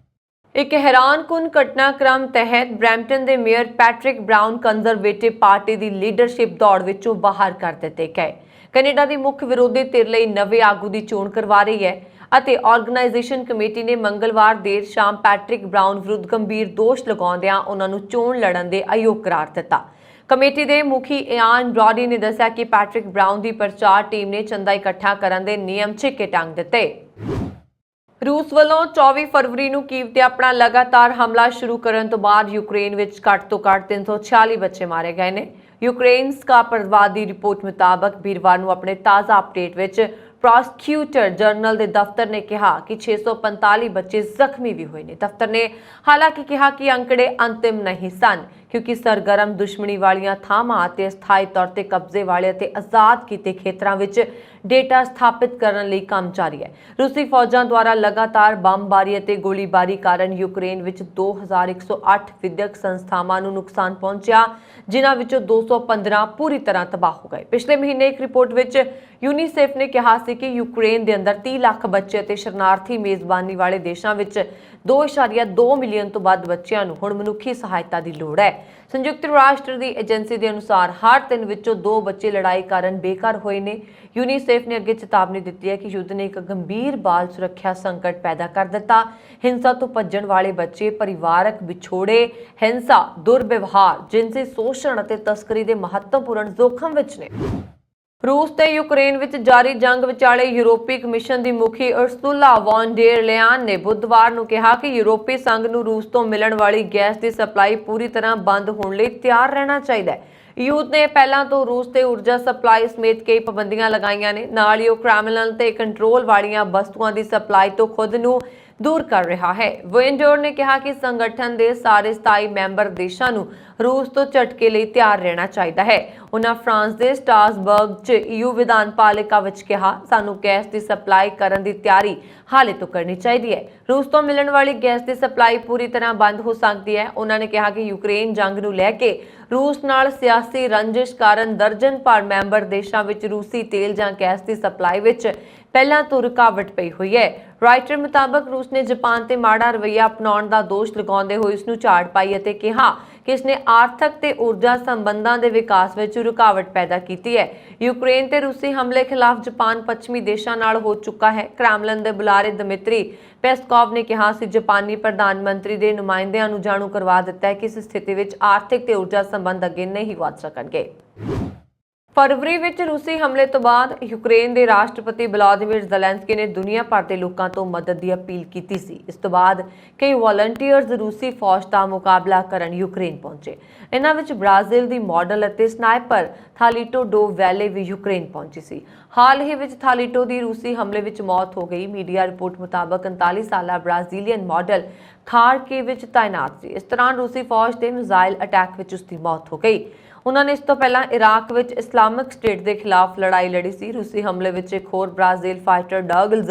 ਇੱਕ ਹੈਰਾਨਕੁਨ ਘਟਨਾਕ੍ਰਮ ਤਹਿਤ ਬਰੈਂਪਟਨ ਦੇ mayor Patrick brown conservative party ਦੀ ਲੀਡਰਸ਼ਿਪ ਦੌੜ ਵਿੱਚੋਂ ਬਾਹਰ ਕਰ ਦਿੱਤੇ ਗਏ। ਕੈਨੇਡਾ ਦੀ ਮੁੱਖ ਵਿਰੋਧੀ ਧਿਰ ਲਈ ਨਵੇਂ ਆਗੂ ਦੀ ਚੋਣ ਕਰਵਾ ਰਹੀ ਹੈ ਅਤੇ ਆਰਗੇਨਾਈਜੇਸ਼ਨ ਕਮੇਟੀ ਨੇ ਮੰਗਲਵਾਰ ਦੇਰ ਸ਼ਾਮ ਪੈਟਰਿਕ ਬਰਾਊਨ ਵਿਰੁੱਧ ਗੰਭੀਰ ਦੋਸ਼ ਲਗਾਉਂਦਿਆਂ ਉਹਨਾਂ ਨੂੰ ਚੋਣ ਲੜਨ ਦੇ ਅਯੋਗ ਕਰਾਰ ਦਿੱਤਾ। ਕਮੇਟੀ ਦੇ ਮੁਖੀ ਇਆਨ ਬ੍ਰੌਡੀ ਨੇ ਦੱਸਿਆ ਕਿ ਪੈਟਰਿਕ ਬਰਾਊਨ ਦੀ ਪ੍ਰਚਾਰ ਟੀਮ ਨੇ ਚੰਦਾ ਇਕੱਠਾ ਕਰਨ ਦੇ ਨਿਯਮ ਛਿੱਕੇ ਟੰਗ ਦਿੱਤੇ। ਰੂਸ ਵੱਲੋਂ 24 ਫਰਵਰੀ ਨੂੰ ਕੀਵ ਤੇ ਆਪਣਾ ਲਗਾਤਾਰ ਹਮਲਾ ਸ਼ੁਰੂ ਕਰਨ ਤੋਂ ਬਾਅਦ ਯੂਕਰੇਨ ਵਿੱਚ ਘੱਟ ਤੋਂ ਘੱਟ 346 ਬੱਚੇ ਮਾਰੇ ਗਏ ਨੇ। ਯੂਕਰੇਨ ਸਕਾਪਰਵਾਦ ਦੀ ਰਿਪੋਰਟ ਮੁਤਾਬਕ ਵੀਰਵਾਰ ਨੂੰ ਆਪਣੇ ਤਾਜ਼ਾ ਅਪਡੇਟ ਵਿੱਚ ਪ੍ਰੋਸੀਕਿਊਟਰ ਜਨਰਲ ਦੇ ਦਫ਼ਤਰ ਨੇ ਕਿਹਾ ਕਿ 645 ਬੱਚੇ ਜ਼ਖਮੀ ਵੀ ਹੋਏ ਨੇ। ਦਫ਼ਤਰ ਨੇ ਹਾਲਾਂਕਿ ਕਿਹਾ ਕਿ ਅੰਕੜੇ ਅੰਤਿਮ ਨਹੀਂ ਸਨ ਕਿਉਂਕਿ ਸਰਗਰਮ ਦੁਸ਼ਮਣੀ ਵਾਲੀਆਂ ਥਾਵਾਂ ਅਤੇ ਅਸਥਾਈ ਤੌਰ ਤੇ ਕਬਜ਼ੇ ਵਾਲੇ ਅਤੇ ਆਜ਼ਾਦ ਕੀਤੇ ਖੇਤਰਾਂ ਵਿੱਚ ਡੇਟਾ ਸਥਾਪਿਤ ਕਰਨ ਲਈ ਕੰਮ ਜਾਰੀ ਹੈ। ਰੂਸੀ ਫੌਜਾਂ ਦੁਆਰਾ ਲਗਾਤਾਰ ਬੰਬਬਾਰੀ ਅਤੇ ਗੋਲੀਬਾਰੀ ਕਾਰਨ ਯੂਕਰੇਨ ਵਿੱਚ 2108 ਵਿਦਿਅਕ ਸੰਸਥਾਵਾਂ ਨੂੰ ਨੁਕਸਾਨ ਪਹੁੰਚਿਆ, ਜਿਨ੍ਹਾਂ ਵਿੱਚੋਂ 215 ਪੂਰੀ ਤਰ੍ਹਾਂ ਤਬਾਹ ਹੋ ਗਏ। ਪਿਛਲੇ ਮਹੀਨੇ ਇੱਕ ਰਿਪੋਰਟ ਵਿੱਚ ਯੂਨੀਸੈਫ ਨੇ ਕਿਹਾ ਸੀ ਕਿ ਯੂਕਰੇਨ ਦੇ ਅੰਦਰ 30 ਲੱਖ ਬੱਚੇ ਅਤੇ ਸ਼ਰਨਾਰਥੀ ਮੇਜ਼ਬਾਨੀ ਵਾਲੇ ਦੇਸ਼ਾਂ ਵਿੱਚ 2.2 ਮਿਲੀਅਨ ਤੋਂ ਵੱਧ ਬੱਚਿਆਂ ਨੂੰ ਹੁਣ ਮਨੁੱਖੀ ਸਹਾਇਤਾ ਦੀ ਲੋੜ ਹੈ। ਸੰਯੁਕਤ ਰਾਸ਼ਟਰ ਦੀ ਏਜੰਸੀ ਦੇ ਅਨੁਸਾਰ ਹਰ 3 ਵਿੱਚੋਂ 2 ਬੱਚੇ ਲੜਾਈ ਕਾਰਨ ਬੇਘਰ ਹੋਏ ਨੇ। ਯੂਨੀਸੈਫ ਨੇ ਅੱਗੇ ਚੇਤਾਵਨੀ ਦਿੱਤੀ ਹੈ ਕਿ ਯੁੱਧ ਨੇ ਇੱਕ ਗੰਭੀਰ ਬਾਲ ਸੁਰੱਖਿਆ ਸੰਕਟ ਪੈਦਾ ਕਰ ਦਿੱਤਾ। ਹਿੰਸਾ ਤੋਂ ਭੱਜਣ ਵਾਲੇ ਬੱਚੇ, ਪਰਿਵਾਰਕ ਵਿਛੋੜੇ, ਹਿੰਸਾ, ਦੁਰਵਿਵਹਾਰ, ਜਿਨਸੀ ਸ਼ੋਸ਼ਣ ਅਤੇ ਤਸਕਰੀ ਦੇ ਮਹੱਤਵਪੂਰਨ ਜ਼ੋਖਮ ਵਿੱਚ ਨੇ। ਰੂਸ ਤੇ ਯੂਕਰੇਨ ਵਿੱਚ ਜਾਰੀ ਜੰਗ ਵਿਚਾਲੇ ਯੂਰਪੀ ਕਮਿਸ਼ਨ ਦੀ ਮੁਖੀ ਉਰਸੁਲਾ ਵੌਨ ਡੇਰ ਲਿਆਨ ਨੇ ਬੁੱਧਵਾਰ ਨੂੰ ਕਿਹਾ ਕਿ ਯੂਰਪੀ ਸੰਘ ਨੂੰ ਰੂਸ ਤੋਂ ਮਿਲਣ ਵਾਲੀ ਗੈਸ ਦੀ ਸਪਲਾਈ ਪੂਰੀ ਤਰ੍ਹਾਂ ਬੰਦ ਹੋਣ ਲਈ ਤਿਆਰ ਰਹਿਣਾ ਚਾਹੀਦਾ ਹੈ। ਯੂਥ ਨੇ ਪਹਿਲਾਂ ਤੋਂ ਰੂਸ ਤੇ ਊਰਜਾ ਸਪਲਾਈ ਸਮੇਤ ਕਈ ਪਾਬੰਦੀਆਂ ਲਗਾਈਆਂ ਨੇ। ਨਾਲ ਹੀ ਉਹ ਕ੍ਰੈਮਲਿਨ ਤੇ ਕੰਟਰੋਲ ਵਾਲੀਆਂ ਵਸਤੂਆਂ ਦੀ ਸਪਲਾਈ ਤੋਂ ਖੁਦ ਨੂੰ ਦੂਰ ਕਰ ਰਿਹਾ ਹੈ। ਵੈਂਡੋਰ ਨੇ ਕਿਹਾ ਕਿ ਸੰਗਠਨ ਦੇ ਸਾਰੇ ਸਥਾਈ ਮੈਂਬਰ ਦੇਸ਼ਾਂ ਨੂੰ ਰੂਸ ਤੋਂ ਝਟਕੇ ਲਈ ਤਿਆਰ ਰਹਿਣਾ ਚਾਹੀਦਾ ਹੈ। ਉਹਨਾਂ ਫਰਾਂਸ ਦੇ ਸਟ੍ਰਾਸਬਰਗ 'ਚ EU ਵਿਧਾਨ ਪਾਲਿਕਾ ਵਿੱਚ ਕਿਹਾ, ਸਾਨੂੰ ਗੈਸ ਦੀ ਸਪਲਾਈ ਕਰਨ ਦੀ ਤਿਆਰੀ ਹਾਲੇ ਤੋਂ ਕਰਨੀ ਚਾਹੀਦੀ ਹੈ। ਰੂਸ ਤੋਂ ਮਿਲਣ ਵਾਲੀ ਗੈਸ ਦੀ ਸਪਲਾਈ ਪੂਰੀ ਤਰ੍ਹਾਂ ਬੰਦ ਹੋ ਸਕਦੀ ਹੈ। ਉਹਨਾਂ ਨੇ ਕਿਹਾ ਕਿ ਯੂਕਰੇਨ ਜੰਗ ਨੂੰ ਲੈ ਕੇ ਰੂਸ ਨਾਲ ਸਿਆਸੀ ਰੰਜਿਸ਼ ਕਾਰਨ ਦਰਜਨ ਭਰ ਮੈਂਬਰ ਦੇਸ਼ਾਂ ਵਿੱਚ ਰੂਸੀ ਤੇਲ ਜਾਂ ਗੈਸ ਦੀ ਸਪਲਾਈ ਵਿੱਚ ਪਹਿਲਾਂ ਤੋਂ ਰੁਕਾਵਟ ਪਈ ਹੋਈ ਹੈ। ਰਾਇਟਰ ਮੁਤਾਬਕ ਰੂਸ ਨੇ ਜਾਪਾਨ ਤੇ ਮਾੜਾ ਰਵੱਈਆ ਅਪਣਾਉਣ ਦਾ ਦੋਸ਼ ਲਗਾਉਂਦੇ ਹੋਏ ਇਸ ਨੂੰ ਝਾੜ ਪਾਈ ਅਤੇ ਕਿਹਾ ਕਿ ਇਸ ਨੇ ਆਰਥਿਕ ਤੇ ਊਰਜਾ ਸੰਬੰਧਾਂ ਦੇ ਵਿਕਾਸ ਵਿੱਚ ਰੁਕਾਵਟ ਪੈਦਾ ਕੀਤੀ ਹੈ। ਯੂਕਰੇਨ ਤੇ ਰੂਸੀ ਹਮਲੇ ਖਿਲਾਫ ਜਾਪਾਨ ਪੱਛਮੀ ਦੇਸ਼ਾਂ ਨਾਲ ਹੋ ਚੁੱਕਾ ਹੈ। ਕ੍ਰੈਮਲਿਨ ਦੇ ਬੁਲਾਰੇ ਦਮਿਤਰੀ ਪੈਸਕੋਵ ਨੇ ਕਿਹਾ ਸੀ ਜਾਪਾਨੀ ਪ੍ਰਧਾਨ ਮੰਤਰੀ ਦੇ ਨੁਮਾਇੰਦਿਆਂ ਨੂੰ ਜਾਣੂ ਕਰਵਾ ਦਿੱਤਾ ਹੈ ਕਿ ਇਸ ਸਥਿਤੀ ਵਿੱਚ ਆਰਥਿਕ ਤੇ ਊਰਜਾ ਸੰਬੰਧ ਅੱਗੇ ਨਹੀਂ ਵਧ ਸਕਣਗੇ। ਫਰਵਰੀ ਵਿੱਚ ਰੂਸੀ ਹਮਲੇ ਤੋਂ ਬਾਅਦ ਯੂਕਰੇਨ ਦੇ ਰਾਸ਼ਟਰਪਤੀ ਵਲਾਦੀਮੀਰ ਜ਼ੈਲੈਂਸਕੀ ਨੇ ਦੁਨੀਆ ਭਰ ਦੇ ਲੋਕਾਂ ਤੋਂ ਮਦਦ ਦੀ ਅਪੀਲ ਕੀਤੀ ਸੀ। ਇਸ ਤੋਂ ਬਾਅਦ ਕਈ ਵਾਲੰਟੀਅਰਸ ਰੂਸੀ ਫੌਜ ਦਾ ਮੁਕਾਬਲਾ ਕਰਨ ਯੂਕਰੇਨ ਪਹੁੰਚੇ। ਇਹਨਾਂ ਵਿੱਚ ਬ੍ਰਾਜ਼ੀਲ ਦੀ ਮਾਡਲ ਅਤੇ ਸਨਾਈਪਰ ਥਾਲੀਟੋ ਡੋ ਵੈਲੇ ਵੀ ਯੂਕਰੇਨ ਪਹੁੰਚੀ ਸੀ। ਹਾਲ ਹੀ ਵਿੱਚ ਥਾਲੀਟੋ ਦੀ ਰੂਸੀ ਹਮਲੇ ਵਿੱਚ ਮੌਤ ਹੋ ਗਈ। ਮੀਡੀਆ ਰਿਪੋਰਟ ਮੁਤਾਬਕ 39 ਸਾਲਾ ਬ੍ਰਾਜ਼ੀਲੀਅਨ ਮਾਡਲ ਖਾਰਕਿਵ ਵਿੱਚ ਤਾਇਨਾਤ ਸੀ। ਇਸ ਦੌਰਾਨ ਰੂਸੀ ਫੌਜ ਦੇ ਮਿਜ਼ਾਈਲ ਅਟੈਕ ਵਿੱਚ ਉਸ ਦੀ ਮੌਤ ਹੋ ਗਈ। ਉਹਨਾਂ ਨੇ ਇਸ ਤੋਂ ਪਹਿਲਾਂ ਇਰਾਕ ਵਿੱਚ ਇਸਲਾਮਿਕ ਸਟੇਟ ਦੇ ਖਿਲਾਫ ਲੜਾਈ ਲੜੀ ਸੀ। ਰੂਸੀ ਹਮਲੇ ਵਿੱਚ ਇੱਕ ਹੋਰ ਬ੍ਰਾਜ਼ੀਲ ਫਾਈਟਰ ਡਗਲਸ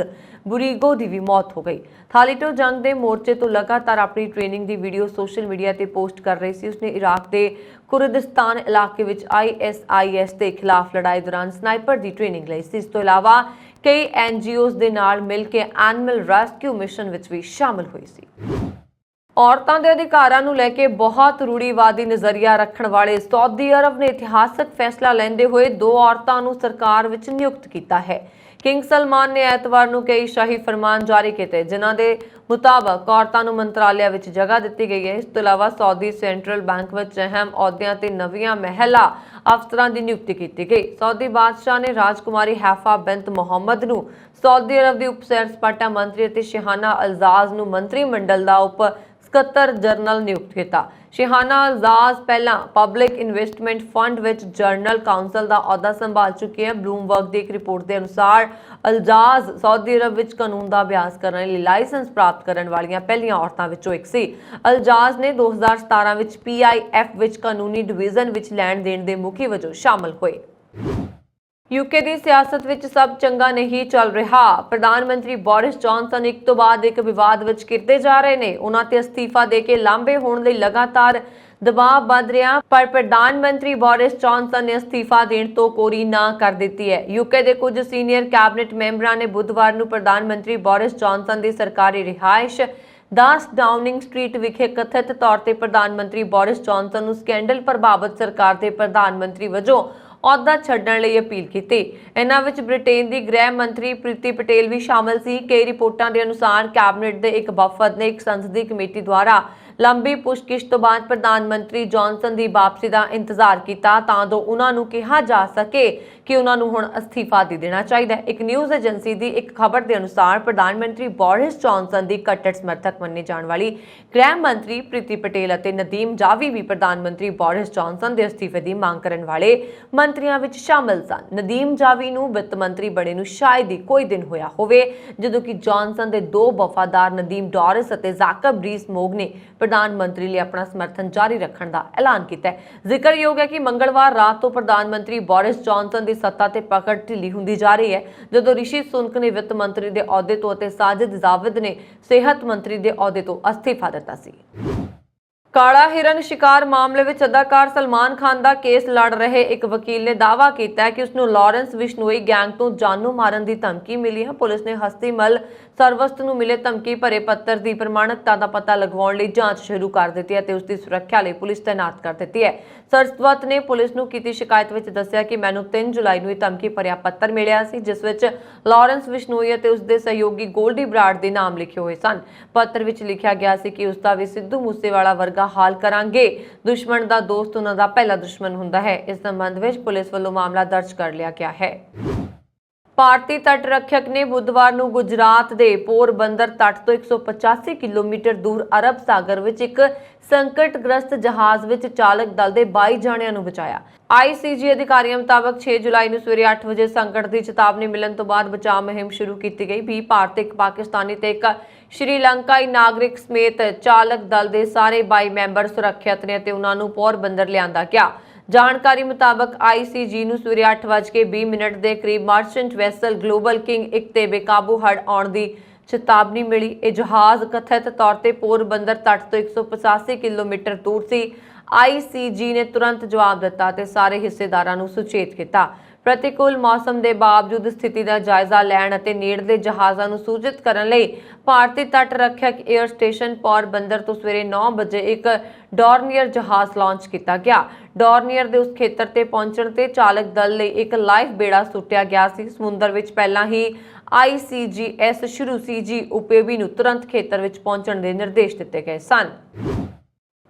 ਬੁਰੀਗੋ ਦੀ ਵੀ ਮੌਤ ਹੋ ਗਈ। ਥਾਲੀਟੋ ਜੰਗ ਦੇ ਮੋਰਚੇ ਤੋਂ ਲਗਾਤਾਰ ਆਪਣੀ ਟ੍ਰੇਨਿੰਗ ਦੀ ਵੀਡੀਓ ਸੋਸ਼ਲ ਮੀਡੀਆ ਤੇ ਪੋਸਟ ਕਰ ਰਹੀ ਸੀ। ਉਸਨੇ ਇਰਾਕ ਦੇ ਕੁਰਦਿਸਤਾਨ ਇਲਾਕੇ ਵਿੱਚ ISIS ਦੇ ਖਿਲਾਫ ਲੜਾਈ ਦੌਰਾਨ ਸਨਾਈਪਰ ਦੀ ਟ੍ਰੇਨਿੰਗ ਲਈ ਸੀ। ਇਸ ਤੋਂ ਇਲਾਵਾ ਕਈ NGOs ਦੇ ਨਾਲ ਮਿਲ ਕੇ ਐਨੀਮਲ ਰੈਸਕਿਊ ਮਿਸ਼ਨ ਵਿੱਚ ਵੀ ਸ਼ਾਮਲ ਹੋਈ ਸੀ। ਔਰਤਾਂ ਦੇ ਅਧਿਕਾਰਾਂ ਨੂੰ ਲੈ ਕੇ ਬਹੁਤ ਰੂੜੀਵਾਦੀ ਨਜ਼ਰੀਆ ਰੱਖਣ ਵਾਲੇ ਸਾਊਦੀ ਅਰਬ ਨੇ ਇਤਿਹਾਸਕ ਫੈਸਲਾ ਲੈਂਦੇ ਹੋਏ 2 ਔਰਤਾਂ ਨੂੰ ਸਰਕਾਰ ਵਿੱਚ ਨਿਯੁਕਤ ਕੀਤਾ ਹੈ। ਕਿੰਗ ਸਲਮਾਨ ਨੇ ਐਤਵਾਰ ਨੂੰ ਕਈ ਸ਼ਾਹੀ ਫਰਮਾਨ ਜਾਰੀ ਕੀਤੇ, ਜਿਨ੍ਹਾਂ ਦੇ ਮੁਤਾਬਕ ਔਰਤਾਂ ਨੂੰ ਮੰਤਰਾਲਿਆਂ ਵਿੱਚ ਜਗ੍ਹਾ ਦਿੱਤੀ ਗਈ ਹੈ। ਇਸ ਤੋਂ ਇਲਾਵਾ ਸਾਊਦੀ ਸੈਂਟਰਲ ਬੈਂਕ ਵਿੱਚ ਅਹਿਮ ਅਹੁਦਿਆਂ ਤੇ ਨਵੀਆਂ ਮਹਿਲਾ ਅਫਸਰਾਂ ਦੀ ਨਿਯੁਕਤੀ ਕੀਤੀ ਗਈ। ਸਾਊਦੀ ਬਾਦਸ਼ਾਹ ਨੇ ਰਾਜਕੁਮਾਰੀ ਹੈਫਾ ਬਿੰਤ ਮੁਹੰਮਦ ਨੂੰ ਸਾਊਦੀ ਅਰਬ ਦੀ ਉਪ ਸੈਰ ਸਪਾਟਾ ਮੰਤਰੀ ਅਤੇ ਸ਼ਹਾਨਾ ਅਲਜ਼ਾਜ਼ ਨੂੰ ਮੰਤਰੀ ਮੰਡਲ ਦਾ ਉਪ ਸਕੱਤਰ ਜਨਰਲ ਨਿਯੁਕਤ ਕੀਤਾ। ਸ਼ਹਾਨਾ ਅਲਜ਼ਾਜ਼ ਪਹਿਲਾਂ ਪਬਲਿਕ ਇਨਵੈਸਟਮੈਂਟ ਫੰਡ ਵਿੱਚ ਜਨਰਲ ਕਾਉਂਸਲ ਦਾ ਅਹੁਦਾ ਸੰਭਾਲ ਚੁੱਕੀ ਹੈ। ਬਲੂਮਬਰਗ ਦੀ ਇੱਕ ਰਿਪੋਰਟ ਦੇ ਅਨੁਸਾਰ ਅਲਜ਼ਾਜ਼ ਸਾਊਦੀ ਅਰਬ ਵਿੱਚ ਕਾਨੂੰਨ ਦਾ ਅਭਿਆਸ ਕਰਨ ਲਈ ਲਾਇਸੈਂਸ ਪ੍ਰਾਪਤ ਕਰਨ ਵਾਲੀਆਂ ਪਹਿਲੀਆਂ ਔਰਤਾਂ ਵਿੱਚੋਂ ਇੱਕ ਸੀ। ਅਲਜ਼ਾਜ਼ ਨੇ 2017 ਵਿੱਚ PIF ਵਿੱਚ ਕਾਨੂੰਨੀ ਡਿਵੀਜ਼ਨ ਵਿੱਚ ਲੈਣ ਦੇਣ ਦੇ ਮੁਖੀ ਵਜੋਂ ਸ਼ਾਮਲ ਹੋਏ। यूके ਦੀ ਸਿਆਸਤ ਵਿੱਚ ਸਭ ਚੰਗਾ ਨਹੀਂ ਚੱਲ ਰਿਹਾ। ਪ੍ਰਧਾਨ ਮੰਤਰੀ ਬੋਰਿਸ ਜੌਨਸਨ ਇੱਕ ਤੋਂ ਬਾਅਦ ਇੱਕ ਵਿਵਾਦ ਵਿੱਚ ਘਿਰਦੇ ਜਾ ਰਹੇ ਨੇ। ਉਹਨਾਂ ਤੇ ਅਸਤੀਫਾ ਦੇ ਕੇ ਲਾਂਭੇ ਹੋਣ ਲਈ ਲਗਾਤਾਰ ਦਬਾਅ ਵੱਧ ਰਿਹਾ, ਪਰ ਪ੍ਰਧਾਨ ਮੰਤਰੀ ਬੋਰਿਸ ਜੌਨਸਨ ਨੇ ਅਸਤੀਫਾ ਦੇਣ ਤੋਂ ਕੋਰੀ ਨਾ ਕਰ ਦਿੱਤੀ ਹੈ। ਯੂਕੇ ਦੇ ਕੁਝ ਸੀਨੀਅਰ ਕੈਬਨਿਟ ਮੈਂਬਰਾਂ ਨੇ ਬੁੱਧਵਾਰ ਨੂੰ ਪ੍ਰਧਾਨ ਮੰਤਰੀ ਬੋਰਿਸ ਜੌਨਸਨ ਦੀ ਸਰਕਾਰੀ ਰਿਹਾਇਸ਼ 10 ਡਾਊਨਿੰਗ ਸਟਰੀਟ ਵਿਖੇ ਕਥਿਤ ਤੌਰ ਤੇ ਪ੍ਰਧਾਨ ਮੰਤਰੀ ਬੋਰਿਸ ਜੌਨਸਨ ਨੂੰ ਸਕੈਂਡਲ ਪ੍ਰਭਾਵਿਤ ਸਰਕਾਰ ਦੇ ਪ੍ਰਧਾਨ ਮੰਤਰੀ ਵਜੋਂ ਅਹੁਦਾ ਛੱਡਣ ਲਈ ਅਪੀਲ ਕੀਤੀ। ਇਹਨਾਂ ਵਿੱਚ ਬ੍ਰਿਟੇਨ ਦੀ ਗ੍ਰਹਿ ਮੰਤਰੀ ਪ੍ਰੀਤੀ ਪਟੇਲ ਵੀ ਸ਼ਾਮਲ ਸੀ। ਕਈ ਰਿਪੋਰਟਾਂ ਦੇ ਅਨੁਸਾਰ ਕੈਬਨਿਟ ਦੇ ਇੱਕ ਵਫਦ ਨੇ ਇੱਕ ਸੰਸਦੀ ਕਮੇਟੀ ਦੁਆਰਾ ਲੰਬੀ ਪੁੱਛਗਿੱਛ ਤੋਂ ਬਾਅਦ ਪ੍ਰਧਾਨ ਮੰਤਰੀ ਜੌਨਸਨ ਦੀ ਵਾਪਸੀ ਦਾ ਇੰਤਜ਼ਾਰ ਕੀਤਾ ਤਾਂ ਜੋ ਉਹਨਾਂ ਨੂੰ ਕਿਹਾ ਜਾ ਸਕੇ ਕਿ ਉਹਨਾਂ ਨੂੰ ਹੁਣ ਅਸਤੀਫਾ ਦੇ ਦੇਣਾ ਚਾਹੀਦਾ ਹੈ। ਇੱਕ ਨਿਊਜ਼ ਏਜੰਸੀ ਦੀ ਇੱਕ ਖਬਰ ਦੇ ਅਨੁਸਾਰ ਪ੍ਰਧਾਨ ਮੰਤਰੀ ਬੋਰਿਸ ਜੌਨਸਨ ਦੀ ਕੱਟੜ ਸਮਰਥਕ ਮੰਨੀ ਜਾਣ ਵਾਲੀ ਗ੍ਰਹਿ ਮੰਤਰੀ ਪ੍ਰੀਤੀ ਪਟੇਲ ਅਤੇ ਨਦੀਮ ਜਾਵੀ ਵੀ ਪ੍ਰਧਾਨ ਮੰਤਰੀ ਬੋਰਿਸ ਜੌਨਸਨ ਦੇ ਅਸਤੀਫੇ ਦੀ ਮੰਗ ਕਰਨ ਵਾਲੇ ਮੰਤਰੀਆਂ ਵਿੱਚ ਸ਼ਾਮਲ ਸਨ। ਨਦੀਮ ਜਾਵੀ ਨੂੰ ਵਿੱਤ ਮੰਤਰੀ ਬਣੇ ਨੂੰ ਸ਼ਾਇਦ ਹੀ ਕੋਈ ਦਿਨ ਹੋਇਆ ਹੋਵੇ ਜਦੋਂ ਕਿ ਜੌਨਸਨ ਦੇ ਦੋ ਵਫਾਦਾਰ ਨਦੀਮ ਡੋਰਿਸ ਅਤੇ ਜ਼ਾਕਬ ਰੀਸ-ਮੋਗ ਨੇ ਪ੍ਰਧਾਨ ਮੰਤਰੀ ਲਈ ਆਪਣਾ ਸਮਰਥਨ ਜਾਰੀ ਰੱਖਣ ਦਾ ਐਲਾਨ ਕੀਤਾ ਹੈ। ਜ਼ਿਕਰਯੋਗ ਹੈ ਕਿ ਮੰਗਲਵਾਰ ਰਾਤ ਤੋਂ ਪ੍ਰਧਾਨ ਮੰਤਰੀ ਬੋਰਿਸ ਜੌਨਸਨ ਦੀ ਸੱਤਾ ਤੇ ਪਕੜ ਢਿੱਲੀ ਹੁੰਦੀ ਜਾ ਰਹੀ ਹੈ ਜਦੋਂ ਰਿਸ਼ੀ ਸੁਨਕ ਨੇ ਵਿੱਤ ਮੰਤਰੀ ਦੇ ਅਹੁਦੇ ਤੋਂ ਅਤੇ ਸਾਜਿਦ ਜਾਵਿਦ ਨੇ ਸਿਹਤ ਮੰਤਰੀ ਦੇ ਅਹੁਦੇ ਤੋਂ ਅਸਤੀਫਾ ਦਿੱਤਾ ਸੀ। ਕਾਲਾ ਹਿਰਨ ਸ਼ਿਕਾਰ ਮਾਮਲੇ ਵਿੱਚ ਅਦਾਕਾਰ ਸਲਮਾਨ ਖਾਨ ਦਾ ਕੇਸ ਲੜ ਰਹੇ ਇੱਕ ਵਕੀਲ ਨੇ ਦਾਅਵਾ ਕੀਤਾ ਹੈ ਕਿ ਉਸ ਨੂੰ ਲਾਰੈਂਸ ਬਿਸ਼ਨੋਈ ਗੈਂਗ ਤੋਂ ਜਾਨੋਂ ਮਾਰਨ ਦੀ ਧਮਕੀ ਮਿਲੀ ਹੈ। ਪੁਲਿਸ ਨੇ ਹਸਤੀਮਲ ਸਰਵਸਤ ਨੂੰ ਮਿਲੇ ਧਮਕੀ ਭਰੇ ਪੱਤਰ ਦੀ ਪ੍ਰਮਾਣਿਕਤਾ ਦਾ ਪਤਾ ਲਗਾਉਣ ਲਈ ਜਾਂਚ ਸ਼ੁਰੂ ਕਰ ਦਿੱਤੀ ਹੈ ਤੇ ਉਸ ਦੀ ਸੁਰੱਖਿਆ ਲਈ ਪੁਲਿਸ ਤਾਇਨਾਤ ਕਰ ਦਿੱਤੀ ਹੈ। ਸਰਵਸਤ ਨੇ ਪੁਲਿਸ ਨੂੰ ਕੀਤੀ ਸ਼ਿਕਾਇਤ ਵਿੱਚ ਦੱਸਿਆ ਕਿ ਮੈਨੂੰ 3 ਜੁਲਾਈ ਨੂੰ ਇਹ ਧਮਕੀ ਭਰਿਆ ਪੱਤਰ ਮਿਲਿਆ ਸੀ ਜਿਸ ਵਿੱਚ ਲਾਰੈਂਸ ਬਿਸ਼ਨੋਈ ਅਤੇ ਉਸ ਦੇ ਸਹਿਯੋਗੀ ਗੋਲਡੀ ਬਰਾੜ ਦੇ ਨਾਮ ਲਿਖੇ ਹੋਏ ਸਨ। ਪੱਤਰ ਵਿੱਚ ਲਿਖਿਆ ਗਿਆ ਸੀ ਕਿ ਉਸ ਦਾ ਵੀ ਸਿੱਧੂ ਮੂਸੇਵਾਲਾ ਵਰਗਾ ਹਾਲ ਕਰਾਂਗੇ। ਦੁਸ਼ਮਣ ਦਾ ਦੋਸਤ ਉਹਨਾਂ ਦਾ ਪਹਿਲਾ ਦੁਸ਼ਮਣ ਹੁੰਦਾ ਹੈ। ਇਸ ਸੰਬੰਧ ਵਿੱਚ ਪੁਲਿਸ ਵੱਲੋਂ ਮਾਮਲਾ ਦਰਜ ਕਰ ਲਿਆ ਗਿਆ ਹੈ। ਭਾਰਤੀ ਤੱਟ ਰੱਖਿਅਕ ਨੇ ਬੁੱਧਵਾਰ ਨੂੰ ਗੁਜਰਾਤ ਦੇ ਪੋਰਬੰਦਰ ਤੱਟ ਤੋਂ 185 ਕਿਲੋਮੀਟਰ ਦੂਰ ਅਰਬ ਸਾਗਰ ਵਿੱਚ ਇੱਕ ਸੰਕਟਗ੍ਰਸਤ ਜਹਾਜ਼ ਵਿੱਚ ਚਾਲਕ ਦਲ ਦੇ 22 ਜਣਿਆਂ ਨੂੰ ਬਚਾਇਆ। ICG ਅਧਿਕਾਰੀਆਂ ਮੁਤਾਬਕ 6 ਜੁਲਾਈ ਨੂੰ ਸਵੇਰੇ 8 ਵਜੇ ਸੰਕਟ ਦੀ ਚੇਤਾਵਨੀ ਮਿਲਣ ਤੋਂ ਬਾਅਦ ਬਚਾਅ ਮੁਹਿੰਮ ਸ਼ੁਰੂ ਕੀਤੀ ਗਈ। 20 ਭਾਰਤੀ, ਇੱਕ ਪਾਕਿਸਤਾਨੀ ਤੇ ਇੱਕ ਸ਼੍ਰੀਲੰਕਾਈ ਨਾਗਰਿਕ ਸਮੇਤ ਚਾਲਕ ਦਲ ਦੇ ਸਾਰੇ 22 ਮੈਂਬਰ ਸੁਰੱਖਿਅਤ ਨੇ ਅਤੇ ਉਹਨਾਂ ਨੂੰ ਪੋਰਬੰਦਰ ਲਿਆਂਦਾ ਗਿਆ। ਜਾਣਕਾਰੀ ਮੁਤਾਬਕ ICG ਨੂੰ ਸਵੇਰੇ 8:20 ਦੇ ਕਰੀਬ ਮਰਚੈਂਟ ਵੈਸਲ ਗਲੋਬਲ ਕਿੰਗ 1 ਤੇ ਬੇਕਾਬੂ ਹੜ੍ਹ ਆਉਣ ਦੀ ਚੇਤਾਵਨੀ ਮਿਲੀ। ਇਹ ਜਹਾਜ਼ ਕਥਿਤ ਤੌਰ ਤੇ ਪੋਰਬੰਦਰ ਤੱਟ ਤੋਂ 185 ਕਿਲੋਮੀਟਰ ਦੂਰ ਸੀ। ICG ਨੇ ਤੁਰੰਤ ਜਵਾਬ ਦਿੱਤਾ ਤੇ ਸਾਰੇ ਹਿੱਸੇਦਾਰਾਂ ਨੂੰ ਸੁਚੇਤ ਕੀਤਾ। ਪ੍ਰਤੀਕੂਲ ਮੌਸਮ ਦੇ ਬਾਵਜੂਦ ਸਥਿਤੀ ਦਾ ਜਾਇਜ਼ਾ ਲੈਣ ਅਤੇ ਨੇੜਲੇ ਜਹਾਜ਼ਾਂ ਨੂੰ ਸੂਚਿਤ ਕਰਨ ਲਈ ਭਾਰਤੀ ਤੱਟ ਰੱਖਿਅਕ ਏਅਰ ਸਟੇਸ਼ਨ ਪੋਰਬੰਦਰ ਤੋਂ ਸਵੇਰੇ 9 ਵਜੇ ਇੱਕ ਡੋਰਨੀਅਰ ਜਹਾਜ਼ ਲਾਂਚ ਕੀਤਾ ਗਿਆ। ਡੋਰਨੀਅਰ ਦੇ ਉਸ ਖੇਤਰ ਤੇ ਪਹੁੰਚਣ ਤੇ ਚਾਲਕ ਦਲ ਲਈ ਇੱਕ ਲਾਈਫ ਬੇੜਾ ਸੁੱਟਿਆ ਗਿਆ ਸੀ। ਸਮੁੰਦਰ ਵਿੱਚ ਪਹਿਲਾਂ ਹੀ ICGS ਸ਼ੁਰੂ CG UPB ਨੂੰ ਤੁਰੰਤ ਖੇਤਰ ਵਿੱਚ ਪਹੁੰਚਣ ਦੇ ਨਿਰਦੇਸ਼ ਦਿੱਤੇ ਗਏ ਸਨ।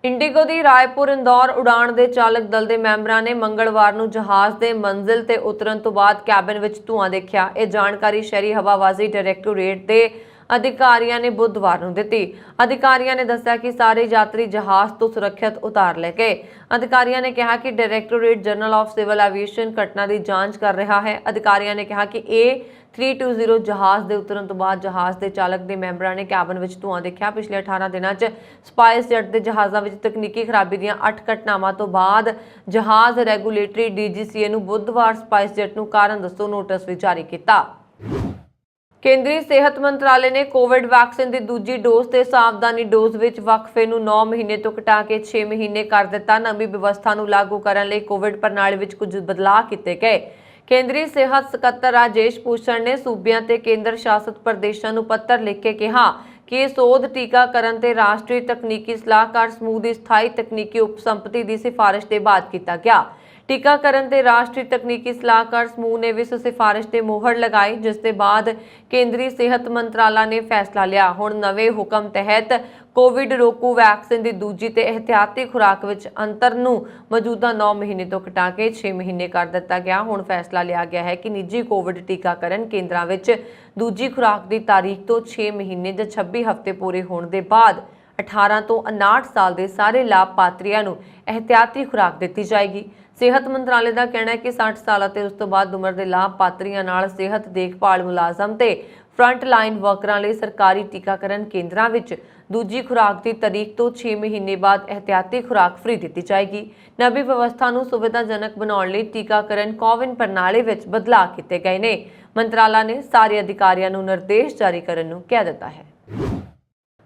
ਇੰਡੀਗੋ ਦੀ ਰਾਏਪੁਰ ਇੰਦੌਰ ਉਡਾਣ ਦੇ ਚਾਲਕ ਦਲ ਦੇ ਮੈਂਬਰਾਂ ਨੇ ਮੰਗਲਵਾਰ ਨੂੰ ਜਹਾਜ਼ ਦੇ ਮੰਜ਼ਿਲ ਤੇ ਉਤਰਨ ਤੋਂ ਬਾਅਦ ਕੈਬਿਨ ਵਿੱਚ ਧੂਆਂ ਦੇਖਿਆ। ਇਹ ਜਾਣਕਾਰੀ ਸ਼ਹਿਰੀ ਹਵਾਬਾਜ਼ੀ ਡਾਇਰੈਕਟੋਰੇਟ ਦੇ ਅਧਿਕਾਰੀਆਂ ਨੇ ਬੁੱਧਵਾਰ ਨੂੰ ਦਿੱਤੀ। ਅਧਿਕਾਰੀਆਂ ਨੇ ਦੱਸਿਆ ਕਿ ਸਾਰੇ ਯਾਤਰੀ ਜਹਾਜ਼ ਤੋਂ ਸੁਰੱਖਿਅਤ ਉਤਾਰ ਲਏ ਗਏ। ਅਧਿਕਾਰੀਆਂ ਨੇ ਕਿਹਾ ਕਿ directorate general of civil aviation ਘਟਨਾ ਦੀ ਜਾਂਚ ਕਰ ਰਿਹਾ ਹੈ। ਅਧਿਕਾਰੀਆਂ ਨੇ ਕਿਹਾ ਕਿ A320 ਜਹਾਜ਼ ਦੇ ਉਤਰਨ ਤੋਂ ਬਾਅਦ ਜਹਾਜ਼ ਦੇ ਚਾਲਕ ਦੇ ਮੈਂਬਰਾਂ ਨੇ ਕੈਬਨ ਵਿੱਚ ਧੂਆਂ ਦੇਖਿਆ। ਪਿਛਲੇ 18 ਦਿਨਾਂ 'ਚ ਸਪਾਈਸ ਜੈਟ ਦੇ ਜਹਾਜ਼ਾਂ ਵਿੱਚ ਤਕਨੀਕੀ ਖਰਾਬੀ ਦੀਆਂ 8 ਘਟਨਾਵਾਂ ਤੋਂ ਬਾਅਦ ਜਹਾਜ਼ ਰੈਗੂਲੇਟਰੀ DGCA ਨੂੰ ਬੁੱਧਵਾਰ ਸਪਾਈਸ ਜੈਟ ਨੂੰ ਕਾਰਨ ਦੱਸੋ ਨੋਟਿਸ ਵੀ ਜਾਰੀ ਕੀਤਾ। ਕੇਂਦਰੀ ਸਿਹਤ ਮੰਤਰਾਲੇ ਨੇ ਕੋਵਿਡ ਵੈਕਸੀਨ ਦੀ ਦੂਜੀ ਡੋਜ਼ ਤੇ ਸਾਵਧਾਨੀ ਡੋਜ਼ ਵਿੱਚ ਵਕਫੇ ਨੂੰ 9 ਮਹੀਨੇ ਤੋਂ ਘਟਾ ਕੇ 6 ਮਹੀਨੇ ਕਰ ਦਿੱਤਾ। ਨਵੀਂ ਵਿਵਸਥਾ ਨੂੰ ਲਾਗੂ ਕਰਨ ਲਈ ਕੋਵਿਡ ਪ੍ਰਣਾਲੀ ਵਿੱਚ ਕੁਝ ਬਦਲਾਅ ਕੀਤੇ ਗਏ। ਕੇਂਦਰੀ ਸਿਹਤ ਸਕੱਤਰ ਰਾਜੇਸ਼ ਭੂਸ਼ਣ ਨੇ ਸੂਬਿਆਂ ਤੇ ਕੇਂਦਰ ਸ਼ਾਸਿਤ ਪ੍ਰਦੇਸ਼ਾਂ ਨੂੰ ਪੱਤਰ ਲਿਖ ਕੇ ਕਿਹਾ ਕਿ ਸੋਧ ਟੀਕਾਕਰਨ ਤੇ ਰਾਸ਼ਟਰੀ ਤਕਨੀਕੀ ਸਲਾਹਕਾਰ ਸਮੂਹ ਦੀ ਸਥਾਈ ਤਕਨੀਕੀ ਉਪਸੰਪਤੀ ਦੀ ਸਿਫਾਰਿਸ਼ ਦੇ ਬਾਅਦ ਕੀਤਾ ਗਿਆ। ਟੀਕਾਕਰਨ ਤੇ ਰਾਸ਼ਟਰੀ ਤਕਨੀਕੀ ਸਲਾਹਕਾਰ ਸਮੂਹ ਨੇ ਵੀ ਇਸ ਸਿਫਾਰਿਸ਼ ਤੇ ਮੋਹਰ ਲਗਾਈ ਜਿਸ ਦੇ ਬਾਅਦ ਕੇਂਦਰੀ ਸਿਹਤ ਮੰਤਰਾਲਾ ਨੇ ਫੈਸਲਾ ਲਿਆ। ਹੁਣ ਨਵੇਂ ਹੁਕਮ ਤਹਿਤ ਕੋਵਿਡ ਰੋਕੂ ਵੈਕਸੀਨ ਦੀ ਦੂਜੀ ਤੇ ਇਹਤਿਆਤੀ ਖੁਰਾਕ ਵਿੱਚ ਅੰਤਰ ਨੂੰ ਮੌਜੂਦਾ 9 ਮਹੀਨੇ ਤੋਂ ਘਟਾ ਕੇ 6 ਮਹੀਨੇ ਕਰ ਦਿੱਤਾ ਗਿਆ। ਹੁਣ ਫੈਸਲਾ ਲਿਆ ਗਿਆ ਹੈ ਕਿ ਨਿੱਜੀ ਕੋਵਿਡ ਟੀਕਾਕਰਨ ਕੇਂਦਰਾਂ ਵਿੱਚ ਦੂਜੀ ਖੁਰਾਕ ਦੀ ਤਾਰੀਖ ਤੋਂ 6 ਮਹੀਨੇ ਜਾਂ 26 ਹਫ਼ਤੇ ਪੂਰੇ ਹੋਣ ਦੇ ਬਾਅਦ 18 ਤੋਂ 59 ਸਾਲ ਦੇ ਸਾਰੇ ਲਾਭਪਾਤਰੀਆਂ ਨੂੰ ਇਹਤਿਆਤੀ ਖੁਰਾਕ ਦਿੱਤੀ ਜਾਏਗੀ। ਸਿਹਤ ਮੰਤਰਾਲੇ ਦਾ ਕਹਿਣਾ ਹੈ ਕਿ 60 ਸਾਲ ਅਤੇ ਉਸ ਤੋਂ ਬਾਅਦ ਉਮਰ ਦੇ ਲਾਭਪਾਤਰੀਆਂ ਨਾਲ ਸਿਹਤ ਦੇਖਭਾਲ ਮੁਲਾਜ਼ਮ ਤੇ ਫਰੰਟ ਲਾਈਨ ਵਰਕਰਾਂ ਲਈ ਸਰਕਾਰੀ ਟੀਕਾਕਰਨ ਕੇਂਦਰਾਂ ਵਿੱਚ ਦੂਜੀ ਖੁਰਾਕ ਦੀ ਤਾਰੀਖ ਤੋਂ 6 ਮਹੀਨੇ ਬਾਅਦ ਇਹਤਿਆਤੀ ਖੁਰਾਕ ਫ੍ਰੀ ਦਿੱਤੀ ਜਾਏਗੀ। ਨਵੀਂ ਵਿਵਸਥਾ ਨੂੰ ਸੁਵਿਧਾਜਨਕ ਬਣਾਉਣ ਲਈ ਟੀਕਾਕਰਨ ਕੋਵਿਨ ਪ੍ਰਣਾਲੀ ਵਿੱਚ ਬਦਲਾਅ ਕੀਤੇ ਗਏ ਨੇ। ਮੰਤਰਾਲਾ ਨੇ ਸਾਰੇ ਅਧਿਕਾਰੀਆਂ ਨੂੰ ਨਿਰਦੇਸ਼ ਜਾਰੀ ਕਰਨ ਨੂੰ ਕਹਿ ਦਿੱਤਾ ਹੈ।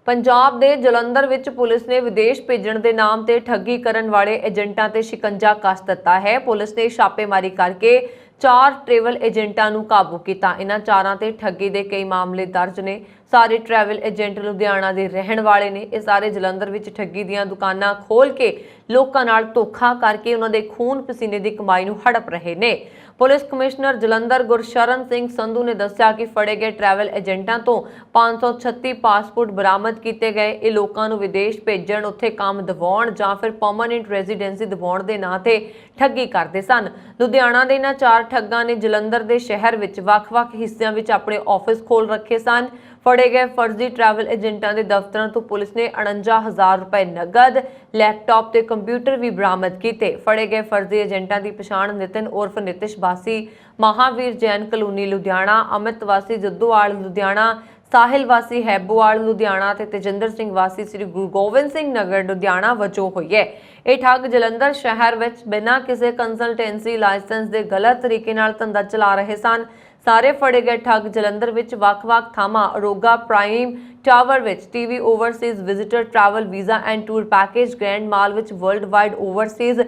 ਪੰਜਾਬ ਦੇ ਜਲੰਧਰ ਵਿੱਚ ਪੁਲਿਸ ਨੇ ਵਿਦੇਸ਼ ਭੇਜਣ ਦੇ ਨਾਮ ਤੇ ਠੱਗੀ ਕਰਨ ਵਾਲੇ ਏਜੰਟਾਂ ਤੇ ਸ਼ਿਕੰਜਾ ਕੱਸ ਦਿੱਤਾ ਹੈ। ਪੁਲਿਸ ਨੇ ਛਾਪੇਮਾਰੀ ਕਰਕੇ 4 ट्रैवल एजेंटां ਨੂੰ ਕਾਬੂ ਕੀਤਾ। ਇਹਨਾਂ ਚਾਰਾਂ ਤੇ ਠੱਗੀ ਦੇ ਕਈ ਮਾਮਲੇ ਦਰਜ ਨੇ। ਸਾਰੇ ट्रैवल एजेंट ਲੁਧਿਆਣਾ ਦੇ ਰਹਿਣ ਵਾਲੇ ਨੇ। ਇਹ ਸਾਰੇ ਜਲੰਧਰ ਵਿੱਚ ਠੱਗੀ ਦੀਆਂ ਦੁਕਾਨਾਂ ਖੋਲ ਕੇ ਲੋਕਾਂ ਨਾਲ ਧੋਖਾ ਕਰਕੇ ਉਹਨਾਂ ਦੇ ਖੂਨ ਪਸੀਨੇ ਦੀ ਕਮਾਈ ਨੂੰ ਹੜਪ ਰਹੇ ਨੇ। ਪੁਲਿਸ ਕਮਿਸ਼ਨਰ ਜਲੰਧਰ ਗੁਰਸ਼ਰਨ ਸਿੰਘ ਸੰਧੂ ਨੇ ਦੱਸਿਆ ਕਿ ਫੜੇ ਗਏ ट्रैवल ਏਜੰਟਾਂ ਤੋਂ 536 ਪਾਸਪੋਰਟ ਬਰਾਮਦ ਕੀਤੇ ਗਏ। ਇਹ ਲੋਕਾਂ ਨੂੰ ਵਿਦੇਸ਼ ਭੇਜਣ, ਉੱਥੇ ਕੰਮ ਦਿਵਾਉਣ ਜਾਂ ਫਿਰ ਪਰਮਾਨੈਂਟ ਰੈਜ਼ੀਡੈਂਸੀ ਦਿਵਾਉਣ ਦੇ ਨਾਂ ਤੇ ਠੱਗੀ ਕਰਦੇ ਸਨ। ਲੁਧਿਆਣਾ ਦੇ ਇਹਨਾਂ 4 ਠੱਗਾਂ ਨੇ ਜਲੰਧਰ ਦੇ ਸ਼ਹਿਰ ਵਿੱਚ ਵੱਖ-ਵੱਖ ਹਿੱਸਿਆਂ ਵਿੱਚ ਆਪਣੇ ਆਫਿਸ ਖੋਲ ਰੱਖੇ ਸਨ। ਫੜੇ ਗਏ ਫਰਜ਼ੀ ट्रैवल ਏਜੰਟਾਂ ਦੇ ਦਫ਼ਤਰਾਂ ਤੋਂ ਪੁਲਿਸ ਨੇ 49,000 ਰੁਪਏ ਨਗਦ, ਲੈਪਟਾਪ ਤੇ ਕੰਪਿਊਟਰ ਵੀ ਬਰਾਮਦ ਕੀਤੇ। ਫੜੇ ਗਏ ਫਰਜ਼ੀ ਏਜੰਟਾਂ ਦੀ ਪਛਾਣ ਨਿਤਿਨ ਉਰਫ ਨਿਤਿਸ਼ ਵਾਸੀ ਮਹਾਵੀਰ ਜੈਨ ਕਲੋਨੀ ਲੁਧਿਆਣਾ, ਅਮਿਤ ਵਾਸੀ ਜੱਦੋਵਾਲ ਲੁਧਿਆਣਾ, ਸਾਹਿਲ ਵਾਸੀ ਹੈਬੋਵਾਲ ਲੁਧਿਆਣਾ ਤੇ ਤੇਜਿੰਦਰ ਸਿੰਘ ਵਾਸੀ ਸ੍ਰੀ ਗੁਰੂ ਗੋਬਿੰਦ ਸਿੰਘ ਨਗਰ ਲੁਧਿਆਣਾ ਵਜੋਂ ਹੋਈ ਹੈ। ਇਹ ਠੱਗ ਜਲੰਧਰ ਸ਼ਹਿਰ ਵਿੱਚ ਬਿਨਾਂ ਕਿਸੇ ਕੰਸਲਟੈਂਸੀ ਲਾਇਸੈਂਸ ਦੇ ਗਲਤ ਤਰੀਕੇ ਨਾਲ ਧੰਦਾ ਚਲਾ ਰਹੇ ਸਨ। ਸਾਰੇ ਫੜੇ ਗਏ ਠੱਗ ਜਲੰਧਰ ਵਿੱਚ ਵੱਖ-ਵੱਖ ਥਾਵਾਂ ਅਰੋਗਾ ਪ੍ਰਾਈਮ ਟਾਵਰ ਵਿੱਚ, TV overseas visitor travel visa and tour package grand mall ਵਿੱਚ, world wide overseas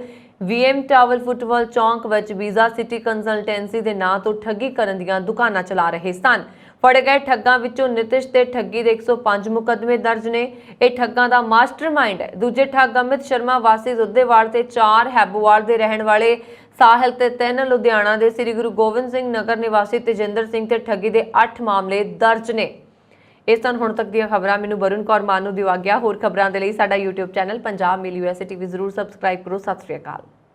VM tower football ਚੌਂਕ ਵਿੱਚ ਵੀਜ਼ਾ ਸਿਟੀ ਕੰਸਲਟੈਂਸੀ ਦੇ ਨਾਂ ਤੋਂ ਠੱਗੀ ਕਰਨ ਦੀਆਂ ਦੁਕਾਨਾਂ ਚਲਾ ਰਹੇ ਸਨ। ਫੜੇ ਗਏ ਠੱਗਾਂ ਵਿੱਚੋਂ ਨਿਤਿਸ਼ ਤੇ ਠੱਗੀ ਦੇ 105 ਮੁਕੱਦਮੇ ਦਰਜ ਨੇ। ਇਹ ਠੱਗਾਂ ਦਾ ਮਾਸਟਰਮਾਈਂਡ ਹੈ। ਦੂਜੇ ਠੱਗ ਅਮਿਤ ਸ਼ਰਮਾ ਵਾਸੀ ਦੁੱਧੇਵਾਲ ਤੇ 4 ਹੈਬੋਵਾਲ ਦੇ ਰਹਿਣ ਵਾਲੇ, ਸਾਹਿਲ ਤੇ 3 ਲੁਧਿਆਣਾ ਦੇ ਸ੍ਰੀ ਗੁਰੂ ਗੋਬਿੰਦ ਸਿੰਘ ਨਗਰ ਨਿਵਾਸੀ ਤੇਜਿੰਦਰ ਸਿੰਘ ਤੇ ਠੱਗੀ ਦੇ 8 ਮਾਮਲੇ ਦਰਜ ਨੇ। ਇਸ ਸਨ ਹੁਣ ਤੱਕ ਦੀਆਂ ਖਬਰਾਂ। ਮੈਨੂੰ ਵਰੁਣ ਕੌਰ ਮਾਨ ਨੂੰ ਦਿਓ ਆਗਿਆ। ਹੋਰ ਖਬਰਾਂ ਦੇ ਲਈ ਸਾਡਾ YouTube ਚੈਨਲ ਪੰਜਾਬ ਮੇਲ USA TV ਜ਼ਰੂਰ ਸਬਸਕ੍ਰਾਈਬ ਕਰੋ। ਸਤਿ ਸ਼੍ਰੀ ਅਕਾਲ।